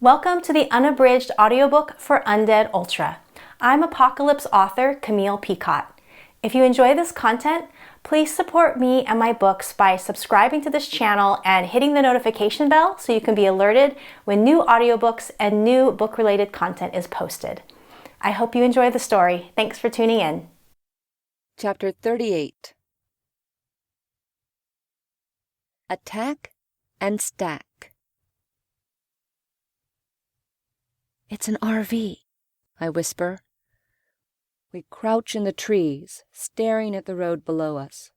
Welcome to the Unabridged Audiobook for Undead Ultra. I'm Apocalypse author Camille Picott. If you enjoy this content, please support me and my books by subscribing to this channel and hitting the notification bell so you can be alerted when new audiobooks and new book-related content is posted. I hope you enjoy the story. Thanks for tuning in. Chapter 38. Attack and Stack. "It's an RV," I whisper. We crouch in the trees, staring at the road below us.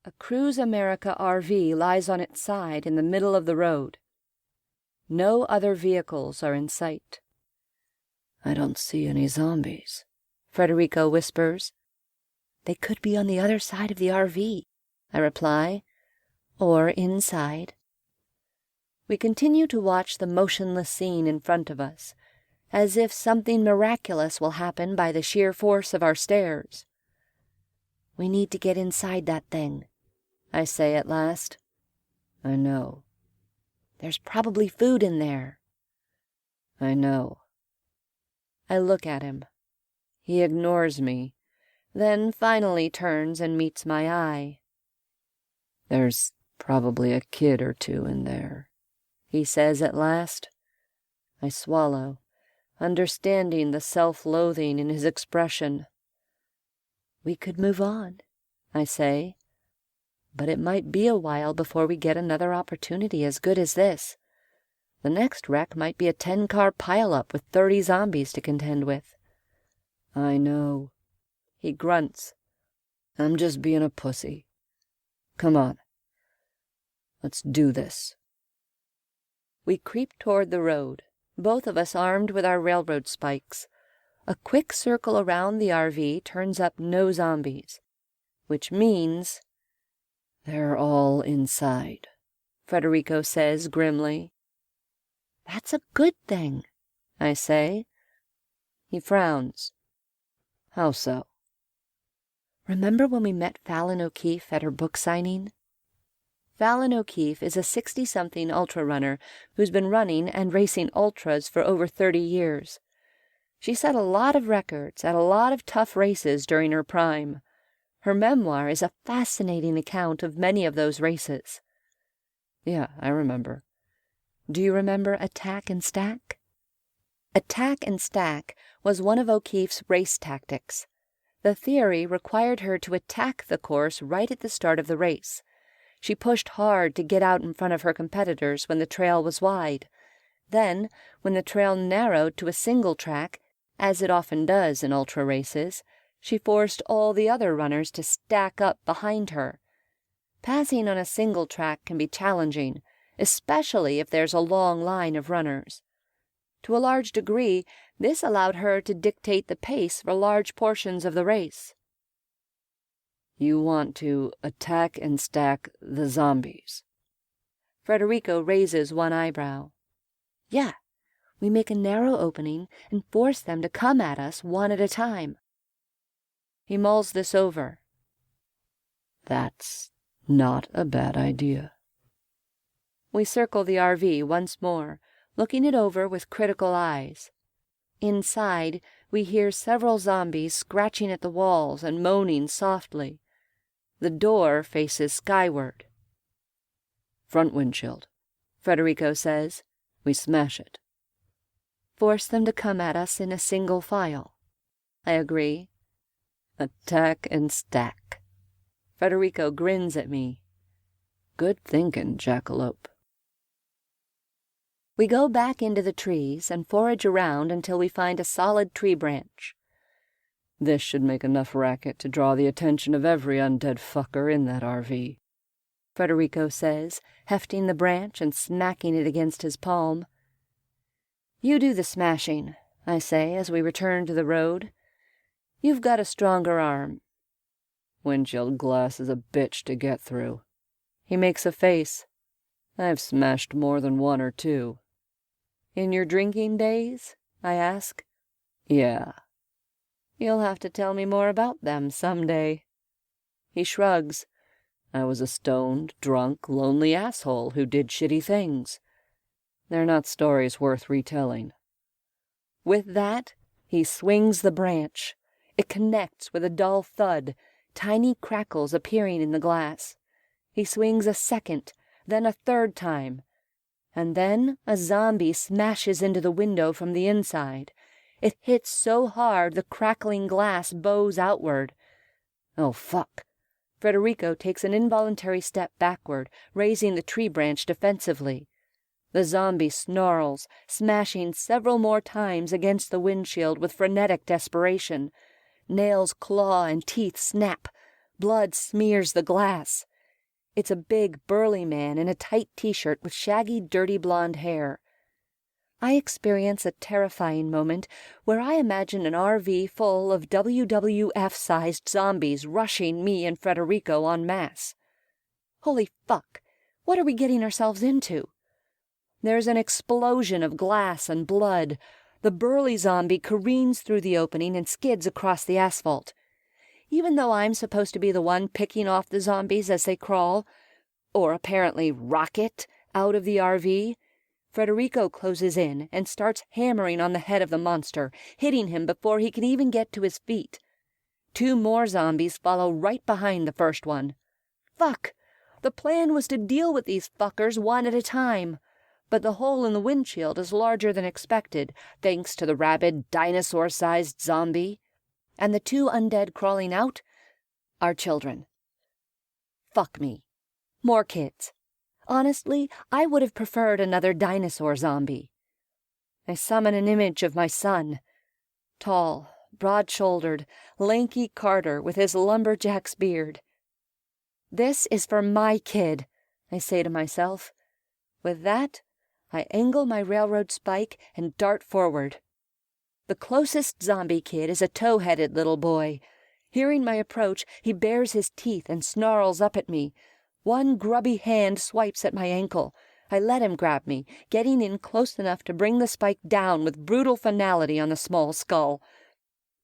A Cruise America RV lies on its side in the middle of the road. No other vehicles are in sight. "I don't see any zombies," Federico whispers. "They could be on the other side of the RV," I reply, "or inside." We continue to watch the motionless scene in front of us, as if something miraculous will happen by the sheer force of our stares. "We need to get inside that thing," I say at last. "I know." "There's probably food in there." "I know." I look at him. He ignores me, then finally turns and meets my eye. "There's probably a kid or two in there," he says at last. I swallow, understanding the self-loathing in his expression. "We could move on," I say, "but it might be a while before we get another opportunity as good as this. The next wreck might be a 10-car pileup with 30 zombies to contend with." "I know," he grunts. "I'm just being a pussy. Come on. Let's do this." We creep toward the road, both of us armed with our railroad spikes. A quick circle around the RV turns up no zombies, which means... "They're all inside," Federico says grimly. "That's a good thing," I say. He frowns. "How so?" "Remember when we met Fallon O'Keefe at her book signing?" Fallon O'Keefe is a 60-something ultra runner who's been running and racing ultras for over 30 years. She set a lot of records at a lot of tough races during her prime. Her memoir is a fascinating account of many of those races. "Yeah, I remember." "Do you remember Attack and Stack?" Attack and Stack was one of O'Keefe's race tactics. The theory required her to attack the course right at the start of the race. She pushed hard to get out in front of her competitors when the trail was wide. Then, when the trail narrowed to a single track, as it often does in ultra races, she forced all the other runners to stack up behind her. Passing on a single track can be challenging, especially if there's a long line of runners. To a large degree, this allowed her to dictate the pace for large portions of the race. "You want to attack and stack the zombies?" Federico raises one eyebrow. "Yeah, we make a narrow opening and force them to come at us one at a time." He mulls this over. "That's not a bad idea." We circle the RV once more, looking it over with critical eyes. Inside, we hear several zombies scratching at the walls and moaning softly. The door faces skyward. "Front windshield," Federico says. "We smash it." "Force them to come at us in a single file." I agree. "Attack and stack." Federico grins at me. "Good thinking, jackalope." We go back into the trees and forage around until we find a solid tree branch. "This should make enough racket to draw the attention of every undead fucker in that RV," Federico says, hefting the branch and smacking it against his palm. "You do the smashing," I say as we return to the road. "You've got a stronger arm." "Windshield glass is a bitch to get through." He makes a face. "I've smashed more than one or two." "In your drinking days?" I ask. "Yeah." "You'll have to tell me more about them someday." He shrugs. "I was a stoned, drunk, lonely asshole who did shitty things. They're not stories worth retelling. With that, he swings the branch. It connects with a dull thud, tiny crackles appearing in the glass. He swings a second, then a third time. And then a zombie smashes into the window from the inside. It hits so hard the crackling glass bows outward. Oh, fuck. Federico takes an involuntary step backward, raising the tree branch defensively. The zombie snarls, smashing several more times against the windshield with frenetic desperation. Nails claw and teeth snap. Blood smears the glass. It's a big, burly man in a tight t-shirt with shaggy, dirty blonde hair. I experience a terrifying moment where I imagine an RV full of WWF-sized zombies rushing me and Federico en masse. Holy fuck, what are we getting ourselves into? There's an explosion of glass and blood. The burly zombie careens through the opening and skids across the asphalt. Even though I'm supposed to be the one picking off the zombies as they crawl, or apparently rocket, out of the RV, Federico closes in and starts hammering on the head of the monster, hitting him before he can even get to his feet. 2 more zombies follow right behind the first one. Fuck! The plan was to deal with these fuckers one at a time. But the hole in the windshield is larger than expected, thanks to the rabid, dinosaur-sized zombie. And the 2 undead crawling out are children. Fuck me. More kids. Honestly, I would have preferred another dinosaur zombie. I summon an image of my son. Tall, broad-shouldered, lanky Carter with his lumberjack's beard. This is for my kid, I say to myself. With that, I angle my railroad spike and dart forward. The closest zombie kid is a tow-headed little boy. Hearing my approach, he bares his teeth and snarls up at me. One grubby hand swipes at my ankle. I let him grab me, getting in close enough to bring the spike down with brutal finality on the small skull.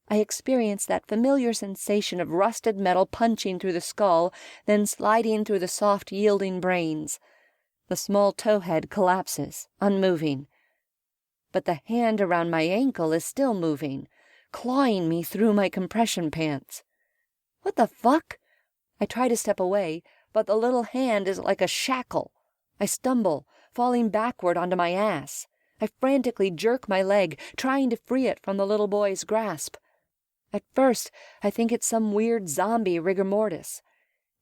I experience that familiar sensation of rusted metal punching through the skull, then sliding through the soft, yielding brains. The small towhead collapses, unmoving. But the hand around my ankle is still moving, clawing me through my compression pants. What the fuck? I try to step away, but the little hand is like a shackle. I stumble, falling backward onto my ass. I frantically jerk my leg, trying to free it from the little boy's grasp. At first, I think it's some weird zombie rigor mortis.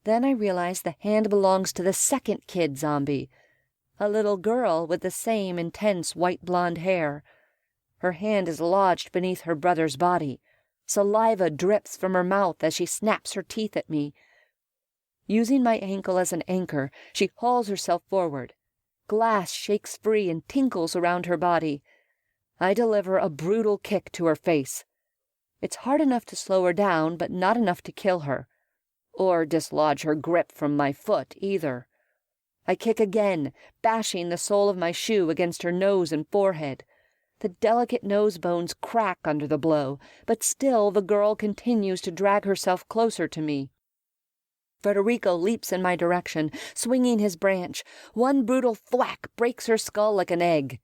Then I realize the hand belongs to the second kid zombie, a little girl with the same intense white blonde hair. Her hand is lodged beneath her brother's body. Saliva drips from her mouth as she snaps her teeth at me. Using my ankle as an anchor, she hauls herself forward. Glass shakes free and tinkles around her body. I deliver a brutal kick to her face. It's hard enough to slow her down, but not enough to kill her. Or dislodge her grip from my foot, either. I kick again, bashing the sole of my shoe against her nose and forehead. The delicate nose bones crack under the blow, but still the girl continues to drag herself closer to me. Federico leaps in my direction, swinging his branch. One brutal thwack breaks her skull like an egg.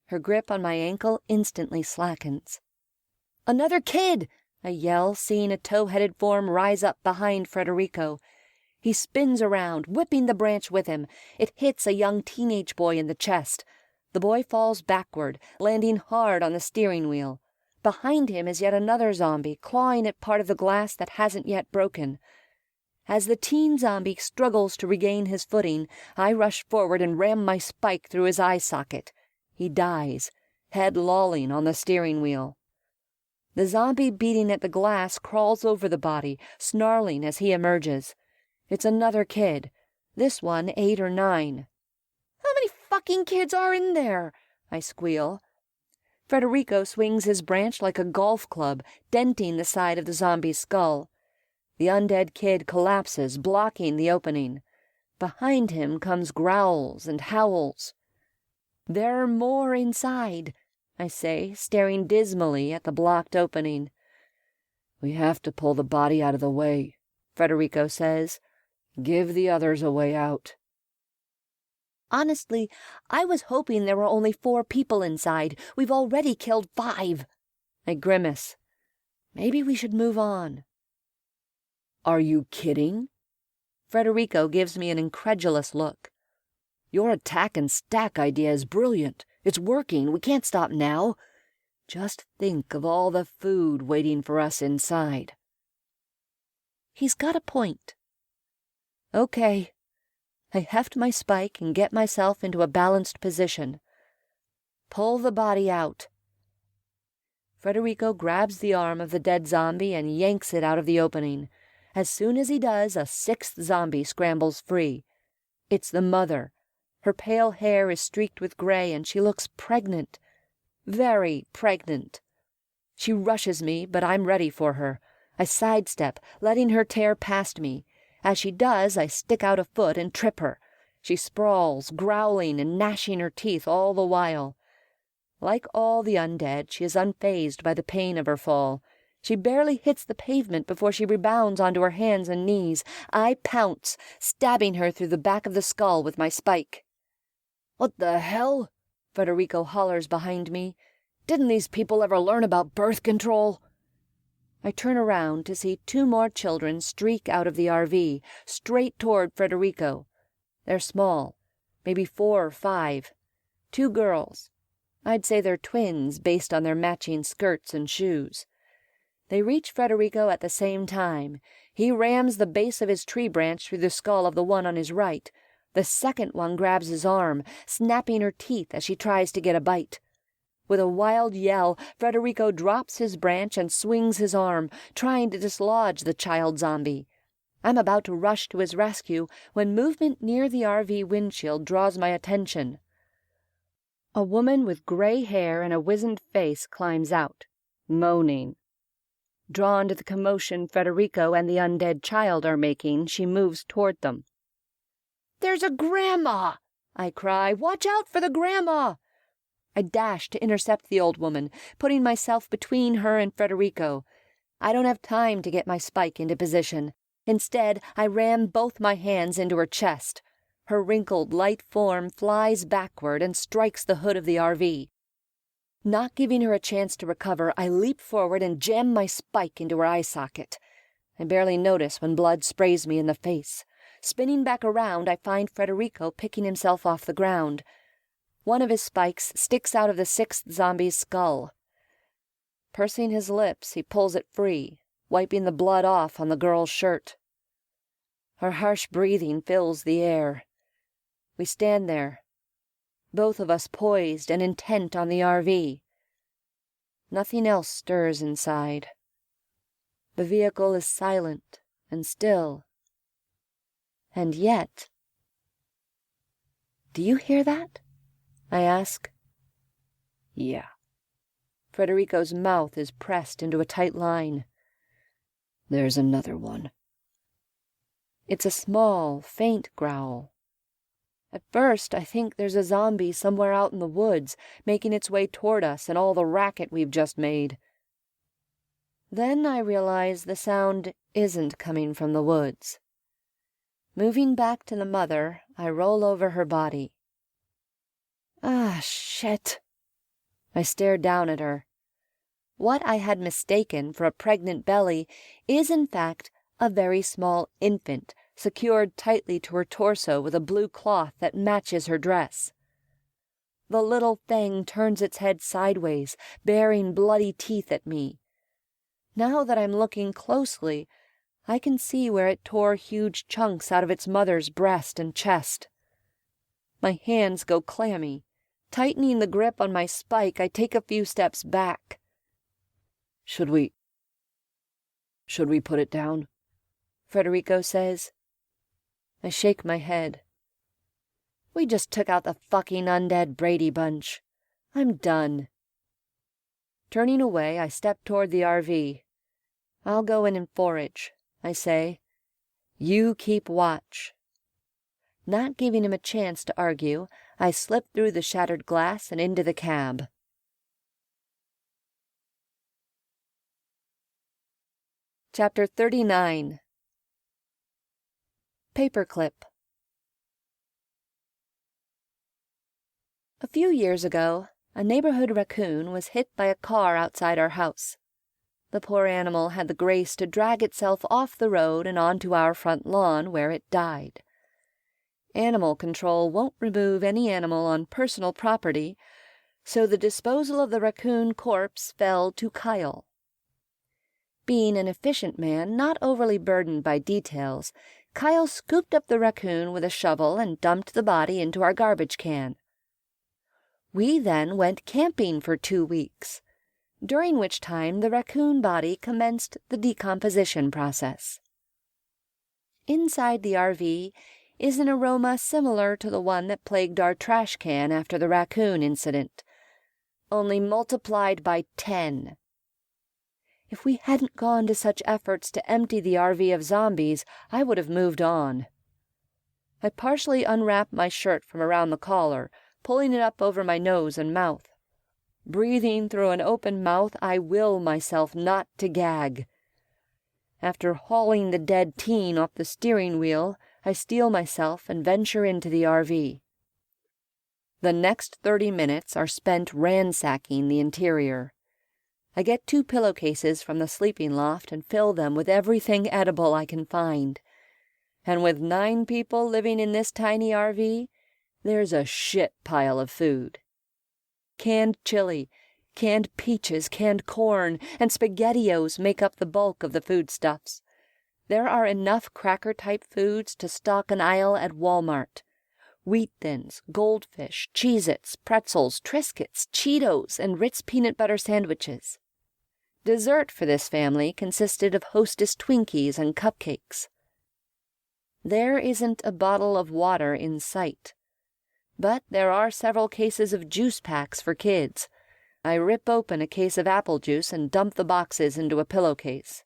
Her grip on my ankle instantly slackens. "Another kid!" I yell, seeing a tow-headed form rise up behind Federico. He spins around, whipping the branch with him. It hits a young teenage boy in the chest. The boy falls backward, landing hard on the steering wheel. Behind him is yet another zombie, clawing at part of the glass that hasn't yet broken. As the teen zombie struggles to regain his footing, I rush forward and ram my spike through his eye socket. He dies, head lolling on the steering wheel. The zombie beating at the glass crawls over the body, snarling as he emerges. It's another kid, this one 8 or 9. "How many fucking kids are in there?" I squeal. Federico swings his branch like a golf club, denting the side of the zombie's skull. The undead kid collapses, blocking the opening. Behind him comes growls and howls. "There are more inside," I say, staring dismally at the blocked opening. "We have to pull the body out of the way," Federico says. "Give the others a way out." Honestly, I was hoping there were only 4 people inside. We've already killed 5. I grimace. Maybe we should move on. Are you kidding? Federico gives me an incredulous look. Your attack and stack idea is brilliant. It's working. We can't stop now. Just think of all the food waiting for us inside. He's got a point. Okay. I heft my spike and get myself into a balanced position. Pull the body out. Federico grabs the arm of the dead zombie and yanks it out of the opening. As soon as he does, a 6th zombie scrambles free. It's the mother. Her pale hair is streaked with gray and she looks pregnant. Very pregnant. She rushes me, but I'm ready for her. I sidestep, letting her tear past me. As she does, I stick out a foot and trip her. She sprawls, growling and gnashing her teeth all the while. Like all the undead, she is unfazed by the pain of her fall. She barely hits the pavement before she rebounds onto her hands and knees. I pounce, stabbing her through the back of the skull with my spike. What the hell? Federico hollers behind me. Didn't these people ever learn about birth control? I turn around to see 2 more children streak out of the RV, straight toward Federico. They're small, maybe 4 or 5. 2 girls. I'd say they're twins based on their matching skirts and shoes. They reach Federico at the same time. He rams the base of his tree branch through the skull of the one on his right. The second one grabs his arm, snapping her teeth as she tries to get a bite. With a wild yell, Federico drops his branch and swings his arm, trying to dislodge the child zombie. I'm about to rush to his rescue when movement near the RV windshield draws my attention. A woman with gray hair and a wizened face climbs out, moaning. Drawn to the commotion Federico and the undead child are making, she moves toward them. "There's a grandma!" I cry. "Watch out for the grandma!" I dash to intercept the old woman, putting myself between her and Federico. I don't have time to get my spike into position. Instead, I ram both my hands into her chest. Her wrinkled, light form flies backward and strikes the hood of the RV. Not giving her a chance to recover, I leap forward and jam my spike into her eye socket. I barely notice when blood sprays me in the face. Spinning back around, I find Federico picking himself off the ground. One of his spikes sticks out of the 6th zombie's skull. Pursing his lips, he pulls it free, wiping the blood off on the girl's shirt. Her harsh breathing fills the air. We stand there, both of us poised and intent on the RV. Nothing else stirs inside. The vehicle is silent and still. And yet... Do you hear that? I ask. Yeah. Federico's mouth is pressed into a tight line. There's another one. It's a small, faint growl. At first, I think there's a zombie somewhere out in the woods, making its way toward us and all the racket we've just made. Then I realize the sound isn't coming from the woods. Moving back to the mother, I roll over her body. Ah, shit. I stare down at her. What I had mistaken for a pregnant belly is, in fact, a very small infant, secured tightly to her torso with a blue cloth that matches her dress. The little thing turns its head sideways, baring bloody teeth at me. Now that I'm looking closely, I can see where it tore huge chunks out of its mother's breast and chest. My hands go clammy. Tightening the grip on my spike, I take a few steps back. Should we put it down? Federico says. I shake my head. We just took out the fucking undead Brady Bunch. I'm done. Turning away, I step toward the RV. I'll go in and forage, I say. You keep watch. Not giving him a chance to argue, I slip through the shattered glass and into the cab. Chapter 39. Paperclip. A few years ago, a neighborhood raccoon was hit by a car outside our house. The poor animal had the grace to drag itself off the road and onto our front lawn, where it died. Animal control won't remove any animal on personal property, so the disposal of the raccoon corpse fell to Kyle. Being an efficient man, not overly burdened by details, Kyle scooped up the raccoon with a shovel and dumped the body into our garbage can. We then went camping for 2 weeks, during which time the raccoon body commenced the decomposition process. Inside the RV is an aroma similar to the one that plagued our trash can after the raccoon incident, only multiplied by 10. If we hadn't gone to such efforts to empty the RV of zombies, I would have moved on. I partially unwrapped my shirt from around the collar, pulling it up over my nose and mouth. Breathing through an open mouth, I will myself not to gag. After hauling the dead teen off the steering wheel, I steel myself and venture into the RV. The next 30 minutes are spent ransacking the interior. I get 2 pillowcases from the sleeping loft and fill them with everything edible I can find. And with 9 people living in this tiny RV, there's a shit pile of food. Canned chili, canned peaches, canned corn, and SpaghettiOs make up the bulk of the foodstuffs. There are enough cracker-type foods to stock an aisle at Walmart. Wheat Thins, Goldfish, Cheez-Its, pretzels, Triscuits, Cheetos, and Ritz peanut butter sandwiches. Dessert for this family consisted of Hostess Twinkies and cupcakes. There isn't a bottle of water in sight, but there are several cases of juice packs for kids. I rip open a case of apple juice and dump the boxes into a pillowcase.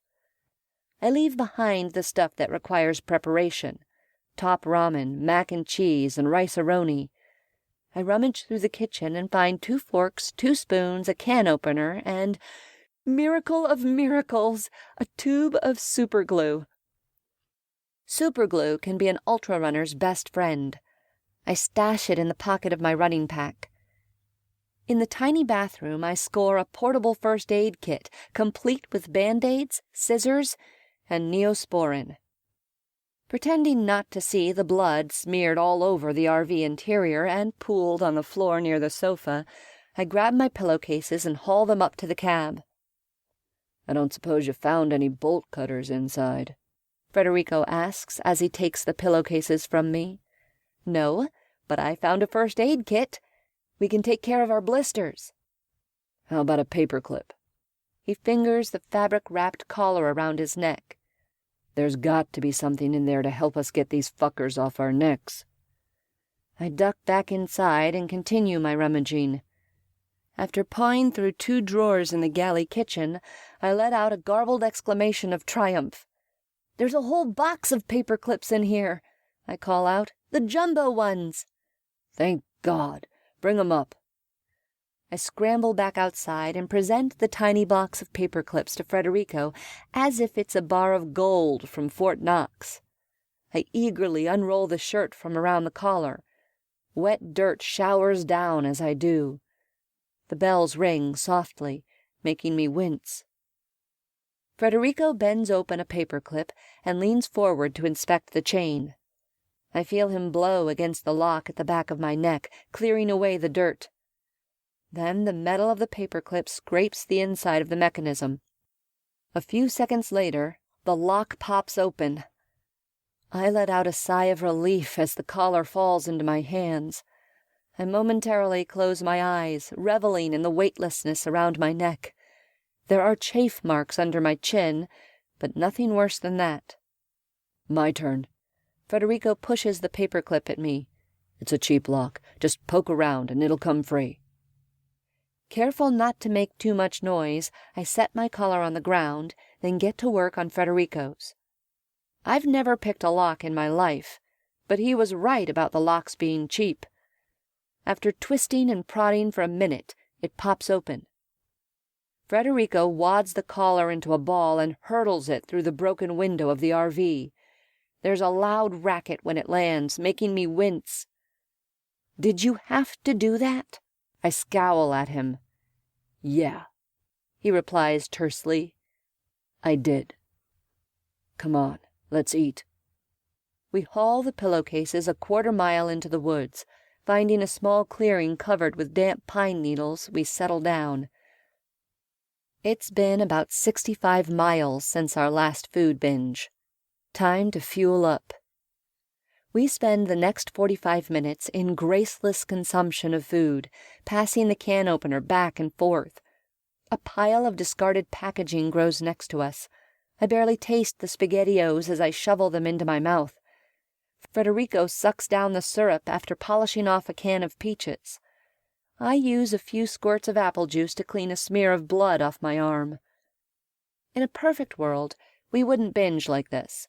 I leave behind the stuff that requires preparation: top ramen, mac and cheese, and rice-a-roni. I rummage through the kitchen and find 2 forks, 2 spoons, a can opener, and, miracle of miracles, a tube of superglue. Superglue can be an ultra-runner's best friend. I stash it in the pocket of my running pack. In the tiny bathroom, I score a portable first aid kit, complete with Band-Aids, scissors, and Neosporin. Pretending not to see the blood smeared all over the RV interior and pooled on the floor near the sofa, I grab my pillowcases and haul them up to the cab. "I don't suppose you found any bolt cutters inside?" Federico asks as he takes the pillowcases from me. "No, but I found a first aid kit. We can take care of our blisters." "How about a paperclip?" He fingers the fabric-wrapped collar around his neck. "There's got to be something in there to help us get these fuckers off our necks." I duck back inside and continue my rummaging. After pawing through 2 drawers in the galley kitchen, I let out a garbled exclamation of triumph. "There's a whole box of paperclips in here," I call out. "The jumbo ones." "Thank God. Bring 'em up." I scramble back outside and present the tiny box of paperclips to Federico as if it's a bar of gold from Fort Knox. I eagerly unroll the shirt from around the collar. Wet dirt showers down as I do. The bells ring softly, making me wince. Federico bends open a paperclip and leans forward to inspect the chain. I feel him blow against the lock at the back of my neck, clearing away the dirt. Then the metal of the paperclip scrapes the inside of the mechanism. A few seconds later, the lock pops open. I let out a sigh of relief as the collar falls into my hands. I momentarily close my eyes, reveling in the weightlessness around my neck. There are chafe marks under my chin, but nothing worse than that. "My turn." Federico pushes the paperclip at me. "It's a cheap lock. Just poke around and it'll come free." Careful not to make too much noise, I set my collar on the ground, then get to work on Federico's. I've never picked a lock in my life, but he was right about the locks being cheap. After twisting and prodding for a minute, it pops open. Federico wads the collar into a ball and hurtles it through the broken window of the RV. There's a loud racket when it lands, making me wince. Did you have to do that? I scowl at him. Yeah, he replies tersely. I did. Come on, let's eat. We haul the pillowcases a quarter-mile into the woods. Finding a small clearing covered with damp pine needles, we settle down. It's been about 65 miles since our last food binge. Time to fuel up. We spend the next 45 minutes in graceless consumption of food, passing the can opener back and forth. A pile of discarded packaging grows next to us. I barely taste the SpaghettiOs as I shovel them into my mouth. Federico sucks down the syrup after polishing off a can of peaches. I use a few squirts of apple juice to clean a smear of blood off my arm. In a perfect world, we wouldn't binge like this.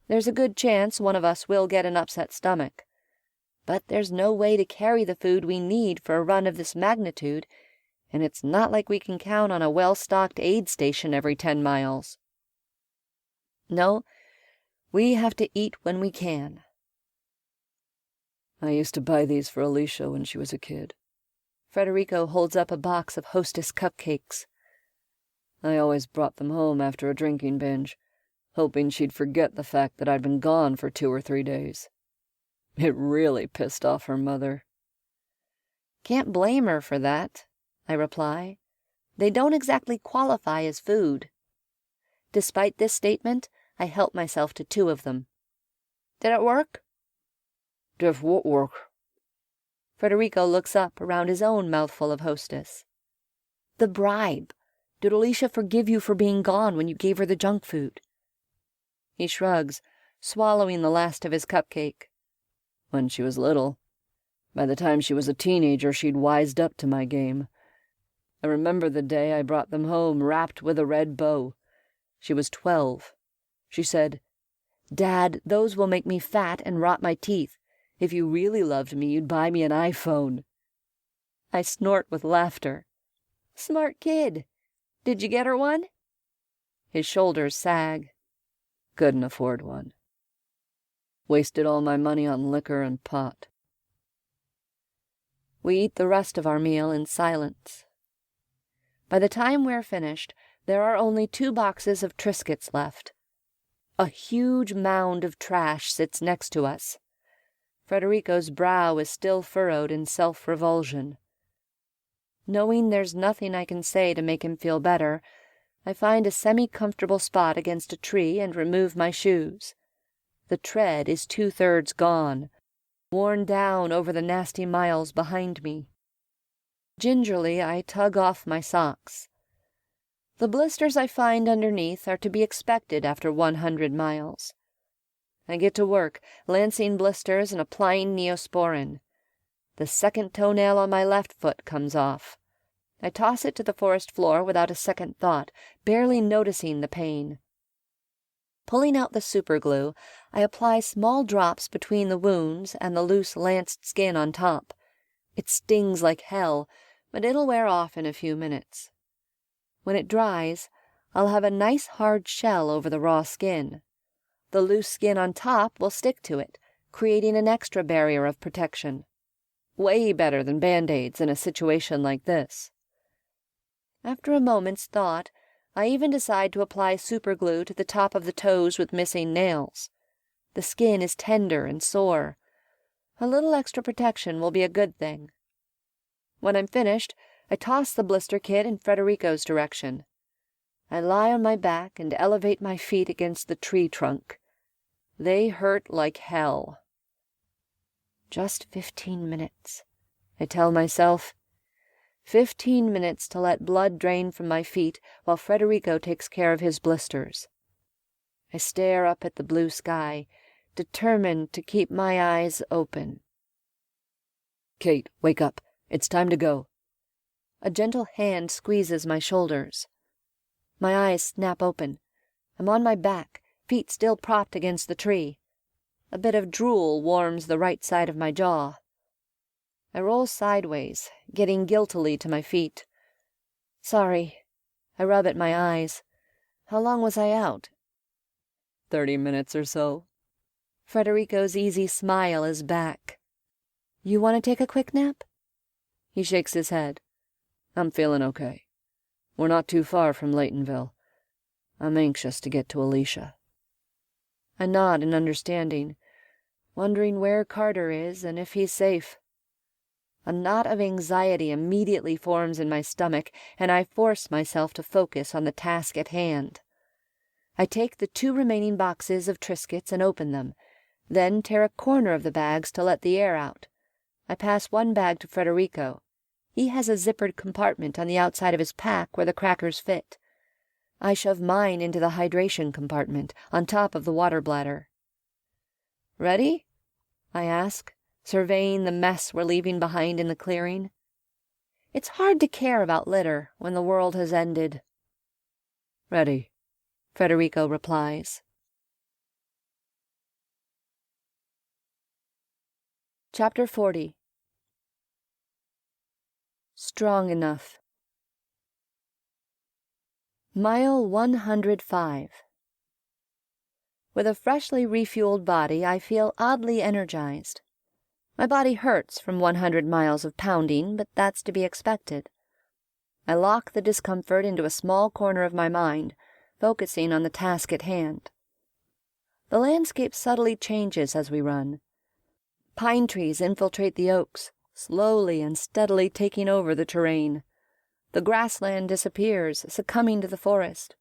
There's a good chance one of us will get an upset stomach. But there's no way to carry the food we need for a run of this magnitude, and it's not like we can count on a well-stocked aid station every 10 miles. No, we have to eat when we can. I used to buy these for Alicia when she was a kid. Federico holds up a box of Hostess cupcakes. I always brought them home after a drinking binge, hoping she'd forget the fact that I'd been gone for 2 or 3 days. It really pissed off her mother. Can't blame her for that, I reply. They don't exactly qualify as food. Despite this statement, I help myself to 2 of them. Did it work? Did what work? Federico looks up around his own mouthful of Hostess. The bribe. Did Alicia forgive you for being gone when you gave her the junk food? He shrugs, swallowing the last of his cupcake. When she was little. By the time she was a teenager, she'd wised up to my game. I remember the day I brought them home wrapped with a red bow. She was 12. She said, Dad, those will make me fat and rot my teeth. If you really loved me, you'd buy me an iPhone. I snort with laughter. Smart kid. Did you get her one? His shoulders sag. Couldn't afford one. Wasted all my money on liquor and pot. We eat the rest of our meal in silence. By the time we're finished, there are only 2 boxes of Triscuits left. A huge mound of trash sits next to us. Federico's brow is still furrowed in self-revulsion. Knowing there's nothing I can say to make him feel better, I find a semi-comfortable spot against a tree and remove my shoes. The tread is 2/3 gone, worn down over the nasty miles behind me. Gingerly, I tug off my socks. The blisters I find underneath are to be expected after 100 miles. I get to work, lancing blisters and applying Neosporin. The second toenail on my left foot comes off. I toss it to the forest floor without a second thought, barely noticing the pain. Pulling out the superglue, I apply small drops between the wounds and the loose lanced skin on top. It stings like hell, but it'll wear off in a few minutes. When it dries, I'll have a nice hard shell over the raw skin. The loose skin on top will stick to it, creating an extra barrier of protection. Way better than Band-Aids in a situation like this. After a moment's thought, I even decide to apply superglue to the top of the toes with missing nails. The skin is tender and sore. A little extra protection will be a good thing. When I'm finished, I toss the blister kit in Federico's direction. I lie on my back and elevate my feet against the tree trunk. They hurt like hell. Just 15 minutes, I tell myself. 15 minutes to let blood drain from my feet while Federico takes care of his blisters. I stare up at the blue sky, determined to keep my eyes open. Kate, wake up. It's time to go. A gentle hand squeezes my shoulders. My eyes snap open. I'm on my back, feet still propped against the tree. A bit of drool warms the right side of my jaw. I roll sideways, getting guiltily to my feet. Sorry. I rub at my eyes. How long was I out? 30 minutes or so. Federico's easy smile is back. You want to take a quick nap? He shakes his head. I'm feeling okay. We're not too far from Laytonville. I'm anxious to get to Alicia. I nod in understanding, wondering where Carter is and if he's safe. A knot of anxiety immediately forms in my stomach, and I force myself to focus on the task at hand. I take the 2 remaining boxes of Triscuits and open them, then tear a corner of the bags to let the air out. I pass one bag to Federico. He has a zippered compartment on the outside of his pack where the crackers fit. I shove mine into the hydration compartment, on top of the water bladder. Ready? I ask, surveying the mess we're leaving behind in the clearing. It's hard to care about litter when the world has ended. Ready, Federico replies. Chapter 40. Strong enough. Mile 105. With a freshly refueled body, I feel oddly energized. My body hurts from 100 miles of pounding, but that's to be expected. I lock the discomfort into a small corner of my mind, focusing on the task at hand. The landscape subtly changes as we run. Pine trees infiltrate the oaks, slowly and steadily taking over the terrain. The grassland disappears, succumbing to the forest.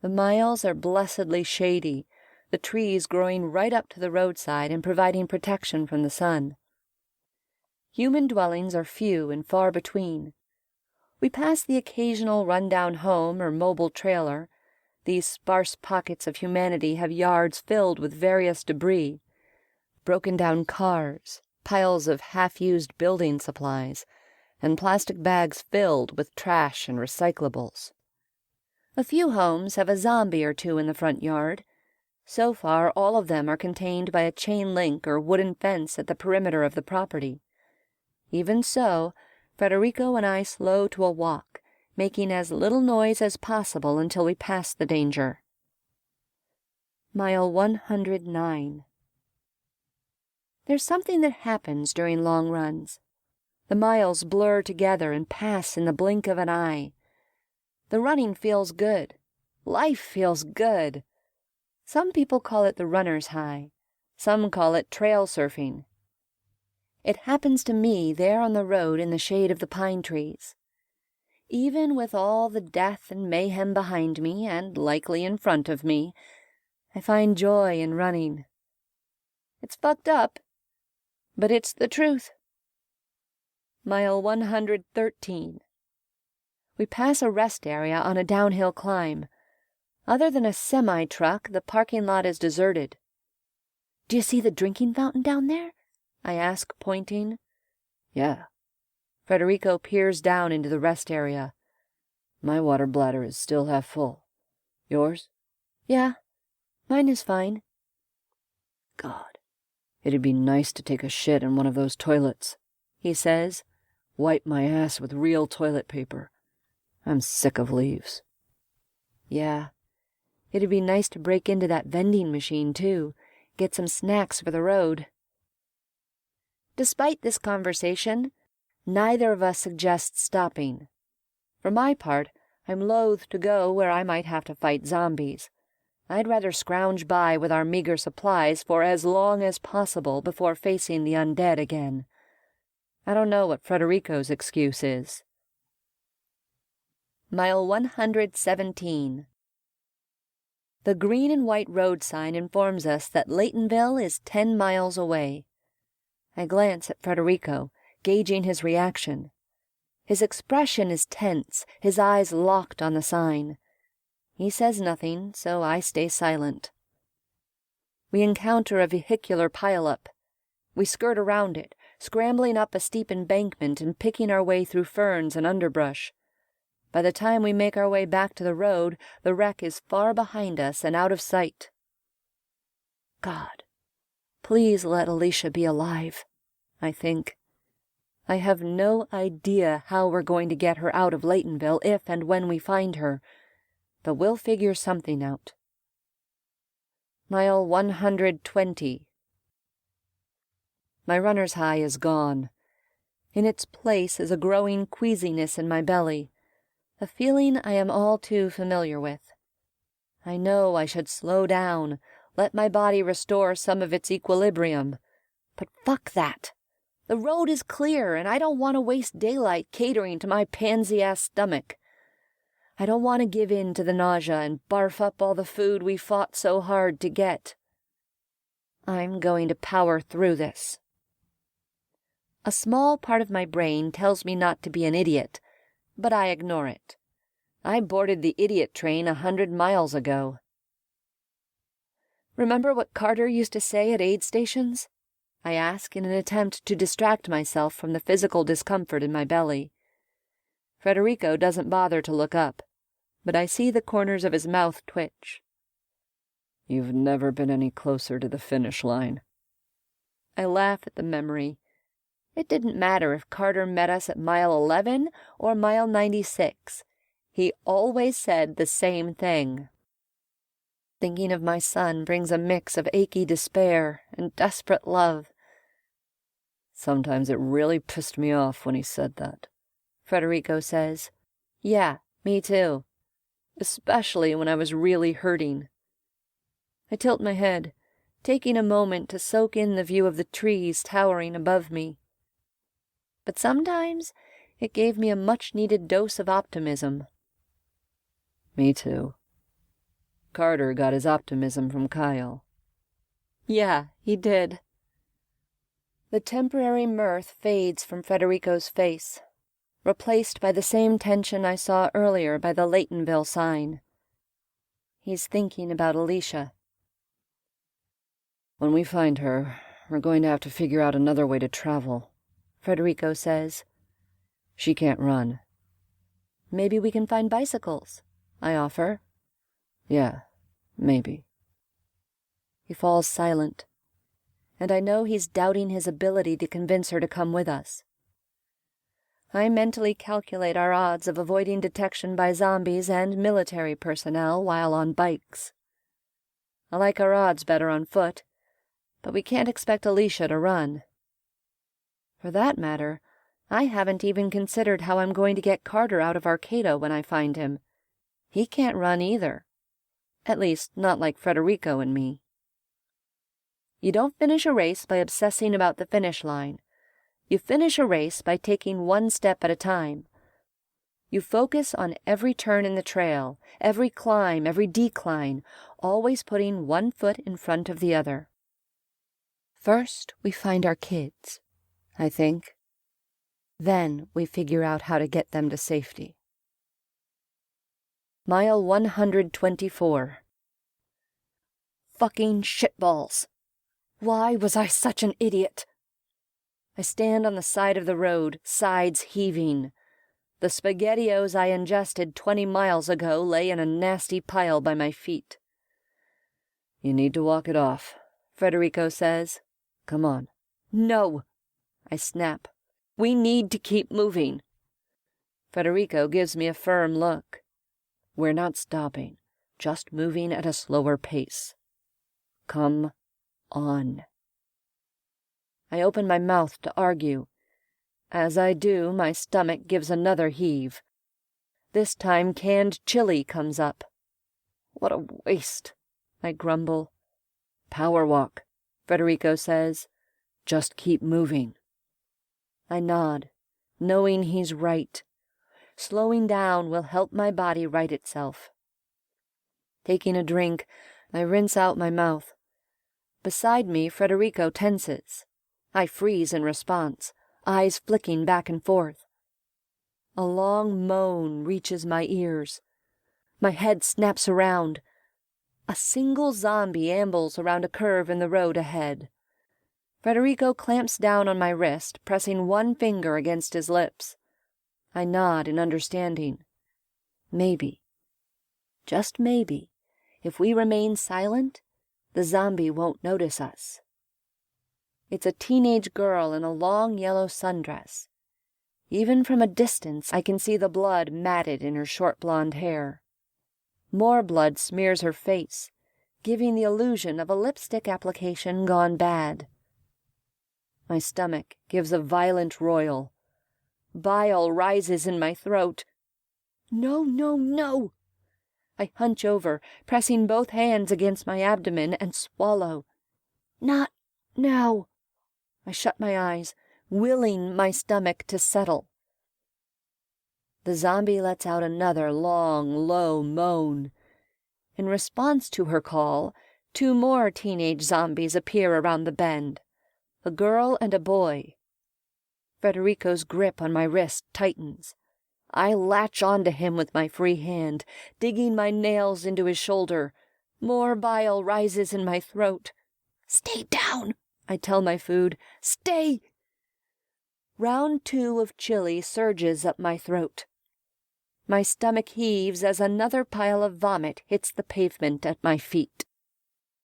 The miles are blessedly shady, the trees growing right up to the roadside and providing protection from the sun. Human dwellings are few and far between. We pass the occasional run-down home or mobile trailer. These sparse pockets of humanity have yards filled with various debris, broken-down cars, piles of half-used building supplies, and plastic bags filled with trash and recyclables. A few homes have a zombie or 2 in the front yard. So far, all of them are contained by a chain link or wooden fence at the perimeter of the property. Even so, Federico and I slow to a walk, making as little noise as possible until we pass the danger. Mile 109. There's something that happens during long runs. The miles blur together and pass in the blink of an eye. The running feels good. Life feels good. Some people call it the runner's high. Some call it trail surfing. It happens to me there on the road in the shade of the pine trees. Even with all the death and mayhem behind me and likely in front of me, I find joy in running. It's fucked up, but it's the truth. Mile 113. We pass a rest area on a downhill climb. Other than a semi-truck, the parking lot is deserted. Do you see the drinking fountain down there? I ask, pointing. Yeah. Federico peers down into the rest area. My water bladder is still half full. Yours? Yeah, mine is fine. God, it'd be nice to take a shit in one of those toilets, he says. Wipe my ass with real toilet paper. I'm sick of leaves. Yeah, it'd be nice to break into that vending machine, too. Get some snacks for the road. Despite this conversation, neither of us suggests stopping. For my part, I'm loath to go where I might have to fight zombies. I'd rather scrounge by with our meager supplies for as long as possible before facing the undead again. I don't know what Federico's excuse is. Mile 117. The green and white road sign informs us that Laytonville is 10 miles away. I glance at Federico, gauging his reaction. His expression is tense, his eyes locked on the sign. He says nothing, so I stay silent. We encounter a vehicular pileup. We skirt around it, scrambling up a steep embankment and picking our way through ferns and underbrush. By the time we make our way back to the road, the wreck is far behind us and out of sight. God, please let Alicia be alive, I think. I have no idea how we're going to get her out of Laytonville if and when we find her, but we'll figure something out. Mile 120. My runner's high is gone. In its place is a growing queasiness in my belly, a feeling I am all too familiar with. I know I should slow down, let my body restore some of its equilibrium. But fuck that. The road is clear, and I don't want to waste daylight catering to my pansy-ass stomach. I don't want to give in to the nausea and barf up all the food we fought so hard to get. I'm going to power through this. A small part of my brain tells me not to be an idiot, but I ignore it. I boarded the idiot train 100 miles ago. Remember what Carter used to say at aid stations? I ask in an attempt to distract myself from the physical discomfort in my belly. Federico doesn't bother to look up, but I see the corners of his mouth twitch. You've never been any closer to the finish line. I laugh at the memory. It didn't matter if Carter met us at mile 11 or mile 96. He always said the same thing. Thinking of my son brings a mix of achy despair and desperate love. Sometimes it really pissed me off when he said that, Federico says. Yeah, me too. Especially when I was really hurting. I tilt my head, taking a moment to soak in the view of the trees towering above me. But sometimes it gave me a much-needed dose of optimism. Me too. Carter got his optimism from Kyle. Yeah, he did. The temporary mirth fades from Federico's face, replaced by the same tension I saw earlier by the Laytonville sign. He's thinking about Alicia. When we find her, we're going to have to figure out another way to travel, Federico says. She can't run. Maybe we can find bicycles, I offer. Yeah, maybe. He falls silent, and I know he's doubting his ability to convince her to come with us. I mentally calculate our odds of avoiding detection by zombies and military personnel while on bikes. I like our odds better on foot, but we can't expect Alicia to run. For that matter, I haven't even considered how I'm going to get Carter out of Arcata when I find him. He can't run either. At least, not like Federico and me. You don't finish a race by obsessing about the finish line. You finish a race by taking one step at a time. You focus on every turn in the trail, every climb, every decline, always putting one foot in front of the other. First, we find our kids, I think. Then we figure out how to get them to safety. Mile 124. Fucking shitballs. Why was I such an idiot? I stand on the side of the road, sides heaving. The SpaghettiOs I ingested 20 miles ago lay in a nasty pile by my feet. You need to walk it off, Federico says. Come on. No, I snap. We need to keep moving. Federico gives me a firm look. We're not stopping, just moving at a slower pace. Come on. I open my mouth to argue. As I do, my stomach gives another heave. This time canned chili comes up. What a waste, I grumble. Power walk, Federico says. Just keep moving. I nod, knowing he's right. Slowing down will help my body right itself. Taking a drink, I rinse out my mouth. Beside me, Federico tenses. I freeze in response, eyes flicking back and forth. A long moan reaches my ears. My head snaps around. A single zombie ambles around a curve in the road ahead. Federico clamps down on my wrist, pressing one finger against his lips. I nod in understanding. Maybe, just maybe, if we remain silent, the zombie won't notice us. It's a teenage girl in a long yellow sundress. Even from a distance, I can see the blood matted in her short blonde hair. More blood smears her face, giving the illusion of a lipstick application gone bad. My stomach gives a violent roil. Bile rises in my throat. No, no, no! I hunch over, pressing both hands against my abdomen, and swallow. Not now. I shut my eyes, willing my stomach to settle. The zombie lets out another long, low moan. In response to her call, 2 more teenage zombies appear around the bend, a girl and a boy. Federico's grip on my wrist tightens. I latch onto him with my free hand, digging my nails into his shoulder. More bile rises in my throat. Stay down, I tell my food. Stay! Round 2 of chili surges up my throat. My stomach heaves as another pile of vomit hits the pavement at my feet.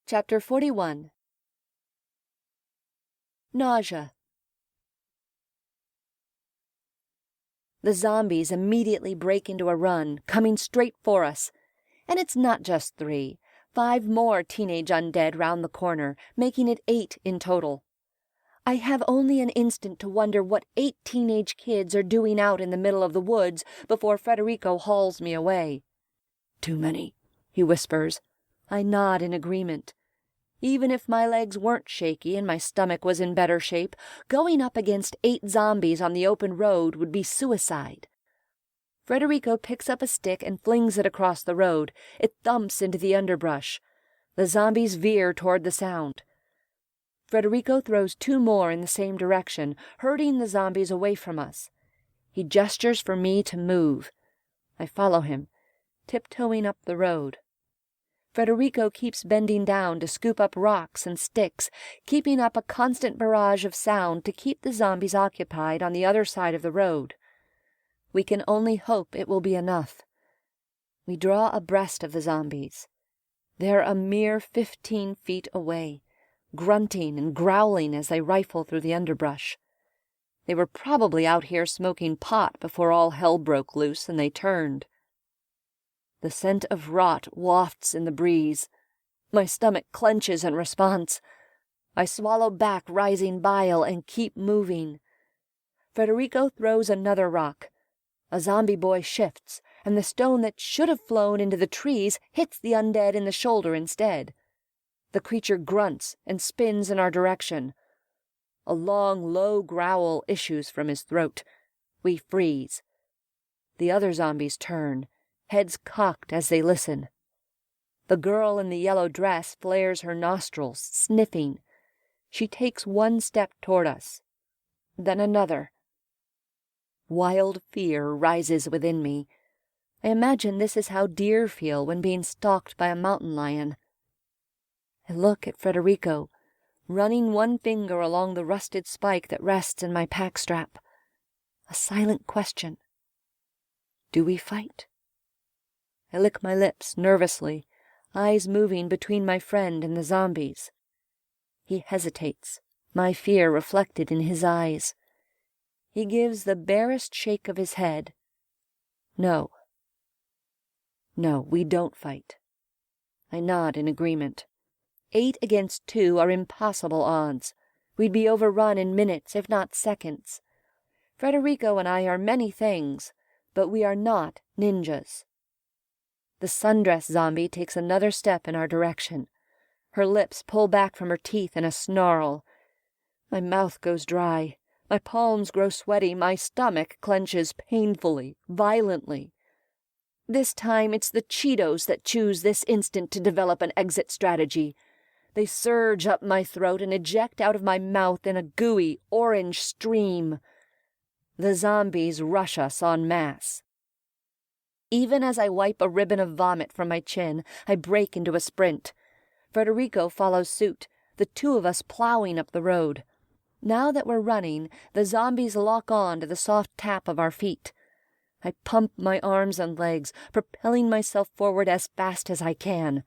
Chapter 41. Nausea. The zombies immediately break into a run, coming straight for us. And it's not just 3. 5 more teenage undead round the corner, making it 8 in total. I have only an instant to wonder what 8 teenage kids are doing out in the middle of the woods before Federico hauls me away. Too many, he whispers. I nod in agreement. Even if my legs weren't shaky and my stomach was in better shape, going up against 8 zombies on the open road would be suicide. Federico picks up a stick and flings it across the road. It thumps into the underbrush. The zombies veer toward the sound. Federico throws 2 more in the same direction, herding the zombies away from us. He gestures for me to move. I follow him, tiptoeing up the road. Federico keeps bending down to scoop up rocks and sticks, keeping up a constant barrage of sound to keep the zombies occupied on the other side of the road. We can only hope it will be enough. We draw abreast of the zombies. They're a mere 15 feet away, grunting and growling as they rifle through the underbrush. They were probably out here smoking pot before all hell broke loose and they turned. The scent of rot wafts in the breeze. My stomach clenches in response. I swallow back rising bile and keep moving. Federico throws another rock. A zombie boy shifts, and the stone that should have flown into the trees hits the undead in the shoulder instead. The creature grunts and spins in our direction. A long, low growl issues from his throat. We freeze. The other zombies turn, heads cocked as they listen. The girl in the yellow dress flares her nostrils, sniffing. She takes 1 step toward us, then another. Wild fear rises within me. I imagine this is how deer feel when being stalked by a mountain lion. I look at Federico, running 1 finger along the rusted spike that rests in my pack strap. A silent question. Do we fight? I lick my lips nervously, eyes moving between my friend and the zombies. He hesitates, my fear reflected in his eyes. He gives the barest shake of his head. No. No, we don't fight. I nod in agreement. 8 against 2 are impossible odds. We'd be overrun in minutes, if not seconds. Federico and I are many things, but we are not ninjas. The sundress zombie takes another step in our direction. Her lips pull back from her teeth in a snarl. My mouth goes dry. My palms grow sweaty. My stomach clenches painfully, violently. This time it's the Cheetos that choose this instant to develop an exit strategy. They surge up my throat and eject out of my mouth in a gooey, orange stream. The zombies rush us en masse. Even as I wipe a ribbon of vomit from my chin, I break into a sprint. Federico follows suit, the 2 of us plowing up the road. Now that we're running, the zombies lock on to the soft tap of our feet. I pump my arms and legs, propelling myself forward as fast as I can.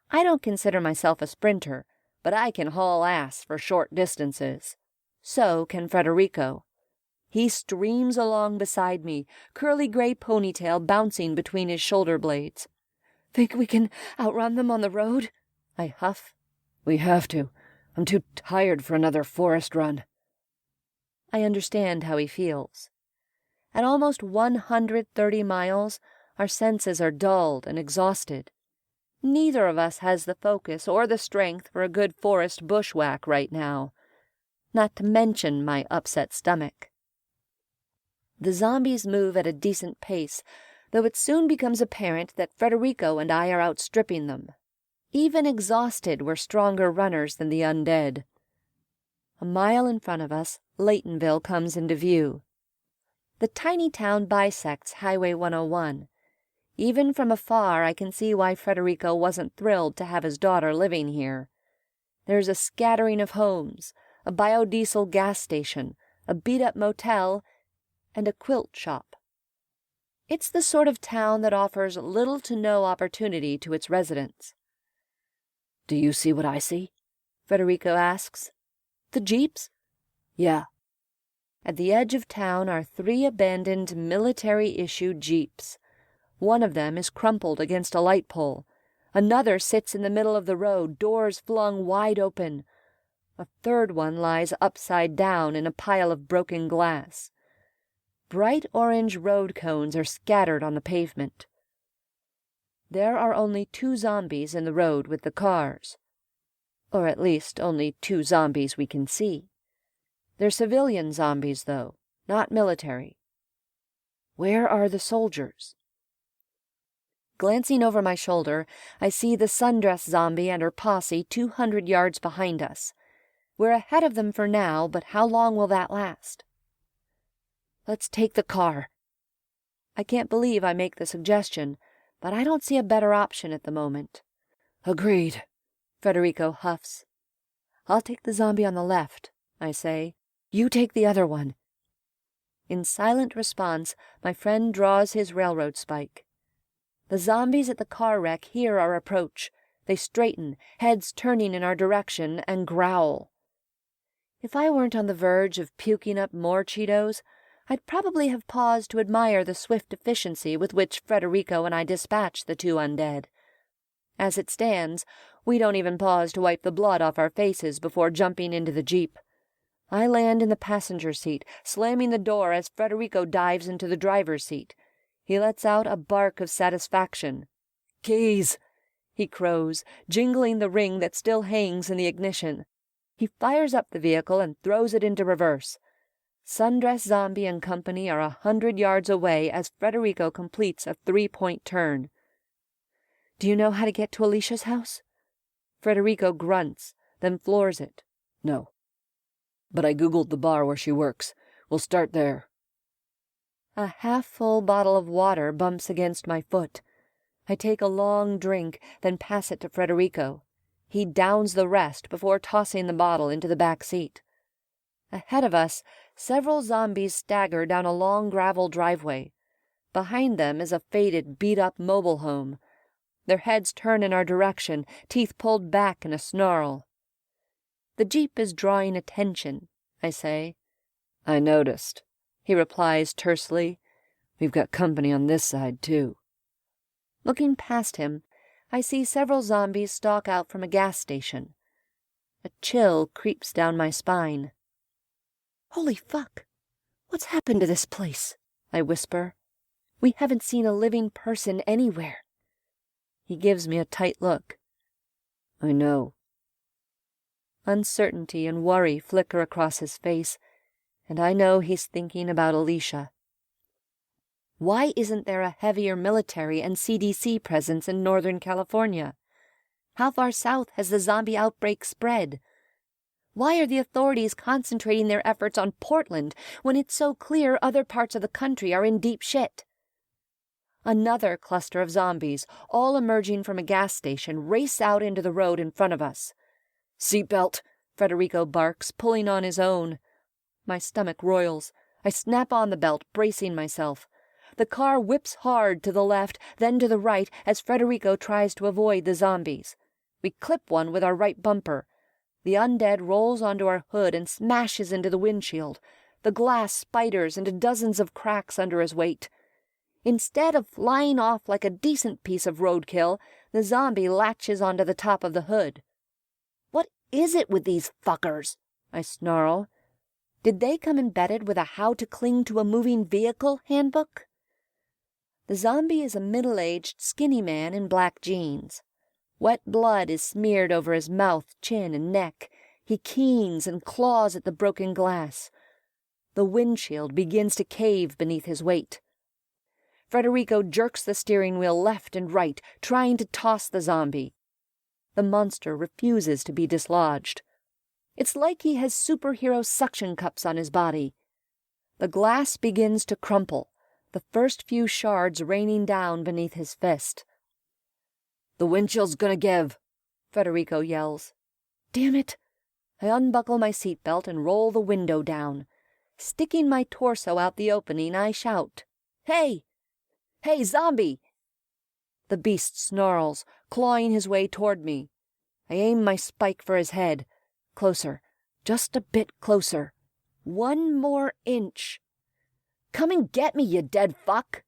I don't consider myself a sprinter, but I can haul ass for short distances. So can Federico. He streams along beside me, curly gray ponytail bouncing between his shoulder blades. Think we can outrun them on the road? I huff. We have to. I'm too tired for another forest run. I understand how he feels. At almost 130 miles, our senses are dulled and exhausted. Neither of us has the focus or the strength for a good forest bushwhack right now, not to mention my upset stomach. The zombies move at a decent pace, though it soon becomes apparent that Federico and I are outstripping them. Even exhausted, we're stronger runners than the undead. A mile in front of us, Laytonville comes into view. The tiny town bisects Highway 101. Even from afar, I can see why Federico wasn't thrilled to have his daughter living here. There's a scattering of homes, a biodiesel gas station, a beat-up motel, and a quilt shop. It's the sort of town that offers little to no opportunity to its residents. "Do you see what I see?" Federico asks. "The jeeps?" "Yeah." At the edge of town are 3 abandoned military-issue jeeps. One of them is crumpled against a light pole. Another sits in the middle of the road, doors flung wide open. A third one lies upside down in a pile of broken glass. Bright orange road cones are scattered on the pavement. There are only 2 zombies in the road with the cars. Or at least only 2 zombies we can see. They're civilian zombies, though, not military. Where are the soldiers? Glancing over my shoulder, I see the sundress zombie and her posse 200 yards behind us. We're ahead of them for now, but how long will that last? Let's take the car. I can't believe I make the suggestion, but I don't see a better option at the moment. "Agreed," Federico huffs. "I'll take the zombie on the left," I say. "You take the other one." In silent response, my friend draws his railroad spike. The zombies at the car wreck hear our approach. They straighten, heads turning in our direction, and growl. If I weren't on the verge of puking up more Cheetos, I'd probably have paused to admire the swift efficiency with which Federico and I dispatch the 2 undead. As it stands, we don't even pause to wipe the blood off our faces before jumping into the jeep. I land in the passenger seat, slamming the door as Federico dives into the driver's seat. He lets out a bark of satisfaction. "Keys!" he crows, jingling the ring that still hangs in the ignition. He fires up the vehicle and throws it into reverse. Sundress Zombie and company are 100 yards away as Federico completes a 3-point turn. "Do you know how to get to Alicia's house?" Federico grunts, then floors it. "No. But I Googled the bar where she works. We'll start there." A half-full bottle of water bumps against my foot. I take a long drink, then pass it to Federico. He downs the rest before tossing the bottle into the back seat. Ahead of us, several zombies stagger down a long gravel driveway. Behind them is a faded, beat-up mobile home. Their heads turn in our direction, teeth pulled back in a snarl. "The jeep is drawing attention," I say. "I noticed," he replies tersely. "We've got company on this side, too." Looking past him, I see several zombies stalk out from a gas station. A chill creeps down my spine. "Holy fuck! What's happened to this place?" I whisper. "We haven't seen a living person anywhere." He gives me a tight look. "I know." Uncertainty and worry flicker across his face, and I know he's thinking about Alicia. Why isn't there a heavier military and CDC presence in Northern California? How far south has the zombie outbreak spread? Why are the authorities concentrating their efforts on Portland when it's so clear other parts of the country are in deep shit? Another cluster of zombies, all emerging from a gas station, race out into the road in front of us. "Seatbelt!" Federico barks, pulling on his own. My stomach roils. I snap on the belt, bracing myself. The car whips hard to the left, then to the right, as Federico tries to avoid the zombies. We clip one with our right bumper. The undead rolls onto our hood and smashes into the windshield. The glass spiders into dozens of cracks under his weight. Instead of flying off like a decent piece of roadkill, the zombie latches onto the top of the hood. "What is it with these fuckers?" I snarl. Did they come embedded with a How to Cling to a Moving Vehicle handbook? The zombie is a middle-aged, skinny man in black jeans. Wet blood is smeared over his mouth, chin, and neck. He keens and claws at the broken glass. The windshield begins to cave beneath his weight. Federico jerks the steering wheel left and right, trying to toss the zombie. The monster refuses to be dislodged. It's like he has superhero suction cups on his body. The glass begins to crumple, the first few shards raining down beneath his fist. "The windshield's gonna give," Federico yells. Damn it! I unbuckle my seatbelt and roll the window down. Sticking my torso out the opening, I shout, "Hey! Hey, zombie!" The beast snarls, clawing his way toward me. I aim my spike for his head. Closer. Just a bit closer. One more inch. "Come and get me, you dead fuck!"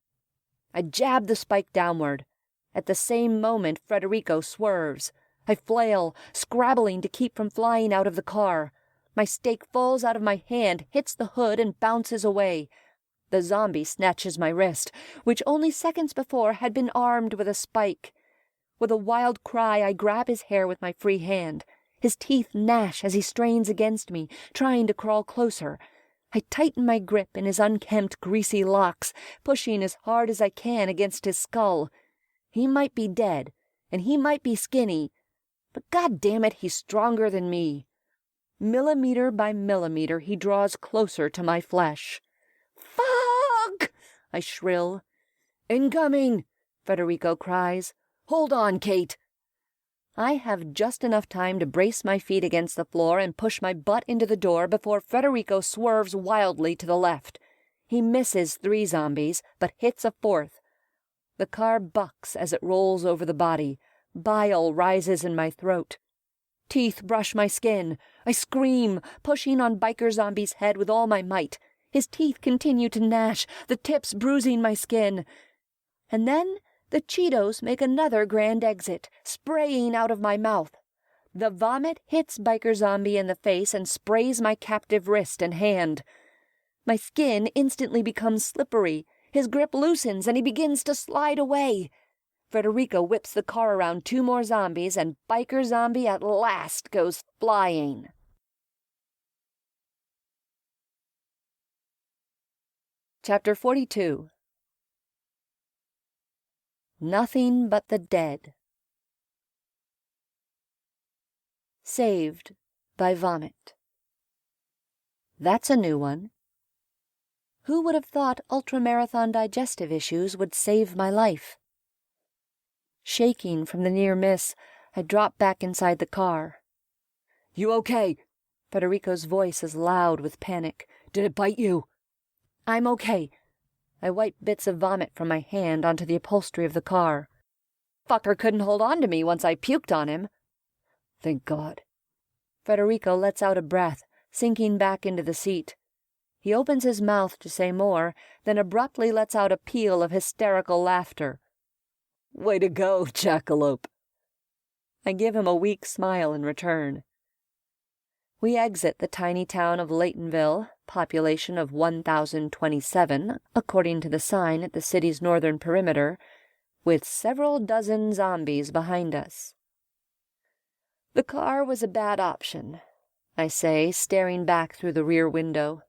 I jab the spike downward. At the same moment, Federico swerves. I flail, scrabbling to keep from flying out of the car. My stake falls out of my hand, hits the hood, and bounces away. The zombie snatches my wrist, which only seconds before had been armed with a spike. With a wild cry, I grab his hair with my free hand. His teeth gnash as he strains against me, trying to crawl closer. I tighten my grip in his unkempt, greasy locks, pushing as hard as I can against his skull. He might be dead, and he might be skinny, but God damn it, he's stronger than me. Millimeter by millimeter, he draws closer to my flesh. "Fuck!" I shrill. "Incoming!" Federico cries. "Hold on, Kate!" I have just enough time to brace my feet against the floor and push my butt into the door before Federico swerves wildly to the left. He misses 3 zombies, but hits a 4th. The car bucks as it rolls over the body. Bile rises in my throat. Teeth brush my skin. I scream, pushing on Biker Zombie's head with all my might. His teeth continue to gnash, the tips bruising my skin. And then the Cheetos make another grand exit, spraying out of my mouth. The vomit hits Biker Zombie in the face and sprays my captive wrist and hand. My skin instantly becomes slippery. His grip loosens and he begins to slide away. Federico whips the car around 2 more zombies, and Biker Zombie at last goes flying. Chapter 42. Nothing but the dead. Saved by vomit. That's a new one. Who would have thought ultramarathon digestive issues would save my life? Shaking from the near miss, I drop back inside the car. "You okay?" Federico's voice is loud with panic. "Did it bite you?" "I'm okay." I wipe bits of vomit from my hand onto the upholstery of the car. Fucker couldn't hold on to me once I puked on him. "Thank God." Federico lets out a breath, sinking back into the seat. He opens his mouth to say more, then abruptly lets out a peal of hysterical laughter. "Way to go, jackalope." I give him a weak smile in return. We exit the tiny town of Laytonville, population of 1,027, according to the sign at the city's northern perimeter, with several dozen zombies behind us. The car was a bad option, I say, staring back through the rear window.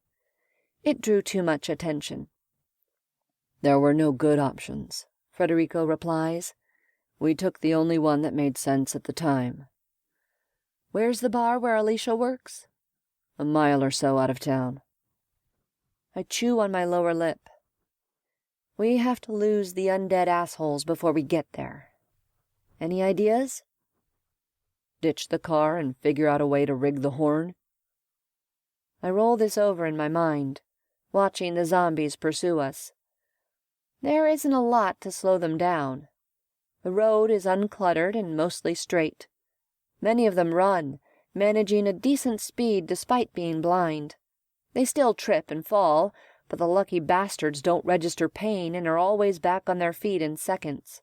It drew too much attention. "There were no good options," Federico replies. "We took the only one that made sense at the time." "Where's the bar where Alicia works?" "A mile or so out of town." I chew on my lower lip. We have to lose the undead assholes before we get there. Any ideas? Ditch the car and figure out a way to rig the horn? I roll this over in my mind, watching the zombies pursue us. There isn't a lot to slow them down. The road is uncluttered and mostly straight. Many of them run, managing a decent speed despite being blind. They still trip and fall, but the lucky bastards don't register pain and are always back on their feet in seconds.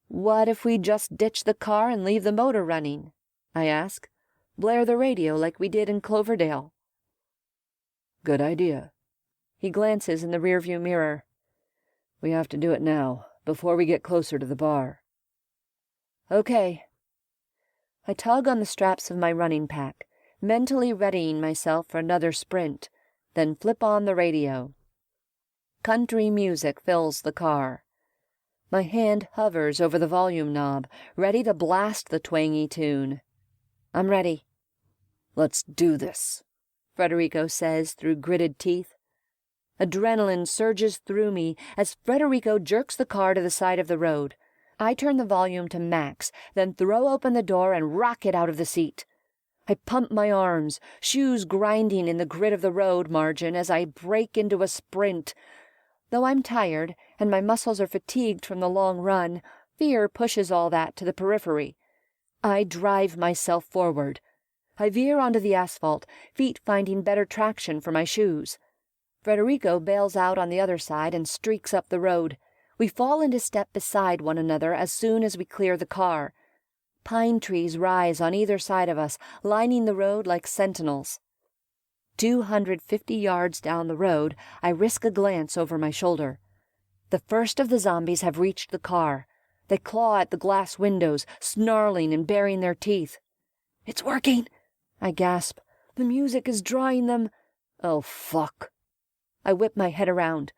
"What if we just ditch the car and leave the motor running?" I ask. "Blare the radio like we did in Cloverdale." Good idea. He glances in the rearview mirror. We have to do it now, before we get closer to the bar. Okay. I tug on the straps of my running pack, mentally readying myself for another sprint, then flip on the radio. Country music fills the car. My hand hovers over the volume knob, ready to blast the twangy tune. I'm ready. Let's do this, Federico says through gritted teeth. Adrenaline surges through me as Federico jerks the car to the side of the road. I turn the volume to max, then throw open the door and rocket out of the seat. I pump my arms, shoes grinding in the grit of the road margin as I break into a sprint. Though I'm tired and my muscles are fatigued from the long run, fear pushes all that to the periphery. I drive myself forward. I veer onto the asphalt, feet finding better traction for my shoes. Federico bails out on the other side and streaks up the road. We fall into step beside one another as soon as we clear the car. Pine trees rise on either side of us, lining the road like sentinels. 250 yards down the road, I risk a glance over my shoulder. The first of the zombies have reached the car. They claw at the glass windows, snarling and baring their teeth. "It's working!" I gasp. "The music is drawing them." Oh, fuck. I whip my head around.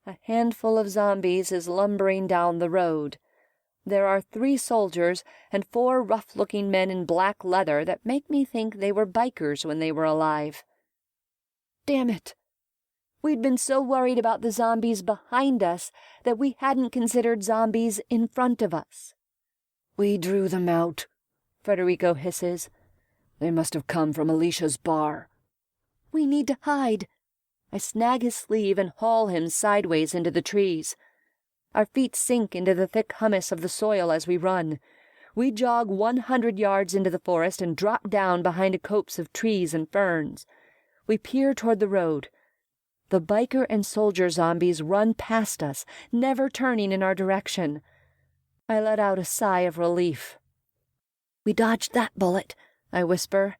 A handful of zombies is lumbering down the road. There are 3 soldiers and 4 rough-looking men in black leather that make me think they were bikers when they were alive. Damn it! We'd been so worried about the zombies behind us that we hadn't considered zombies in front of us. We drew them out, Federico hisses. They must have come from Alicia's bar. We need to hide. I snag his sleeve and haul him sideways into the trees. Our feet sink into the thick humus of the soil as we run. We jog 100 yards into the forest and drop down behind a copse of trees and ferns. We peer toward the road. The biker and soldier zombies run past us, never turning in our direction. I let out a sigh of relief. "We dodged that bullet," I whisper.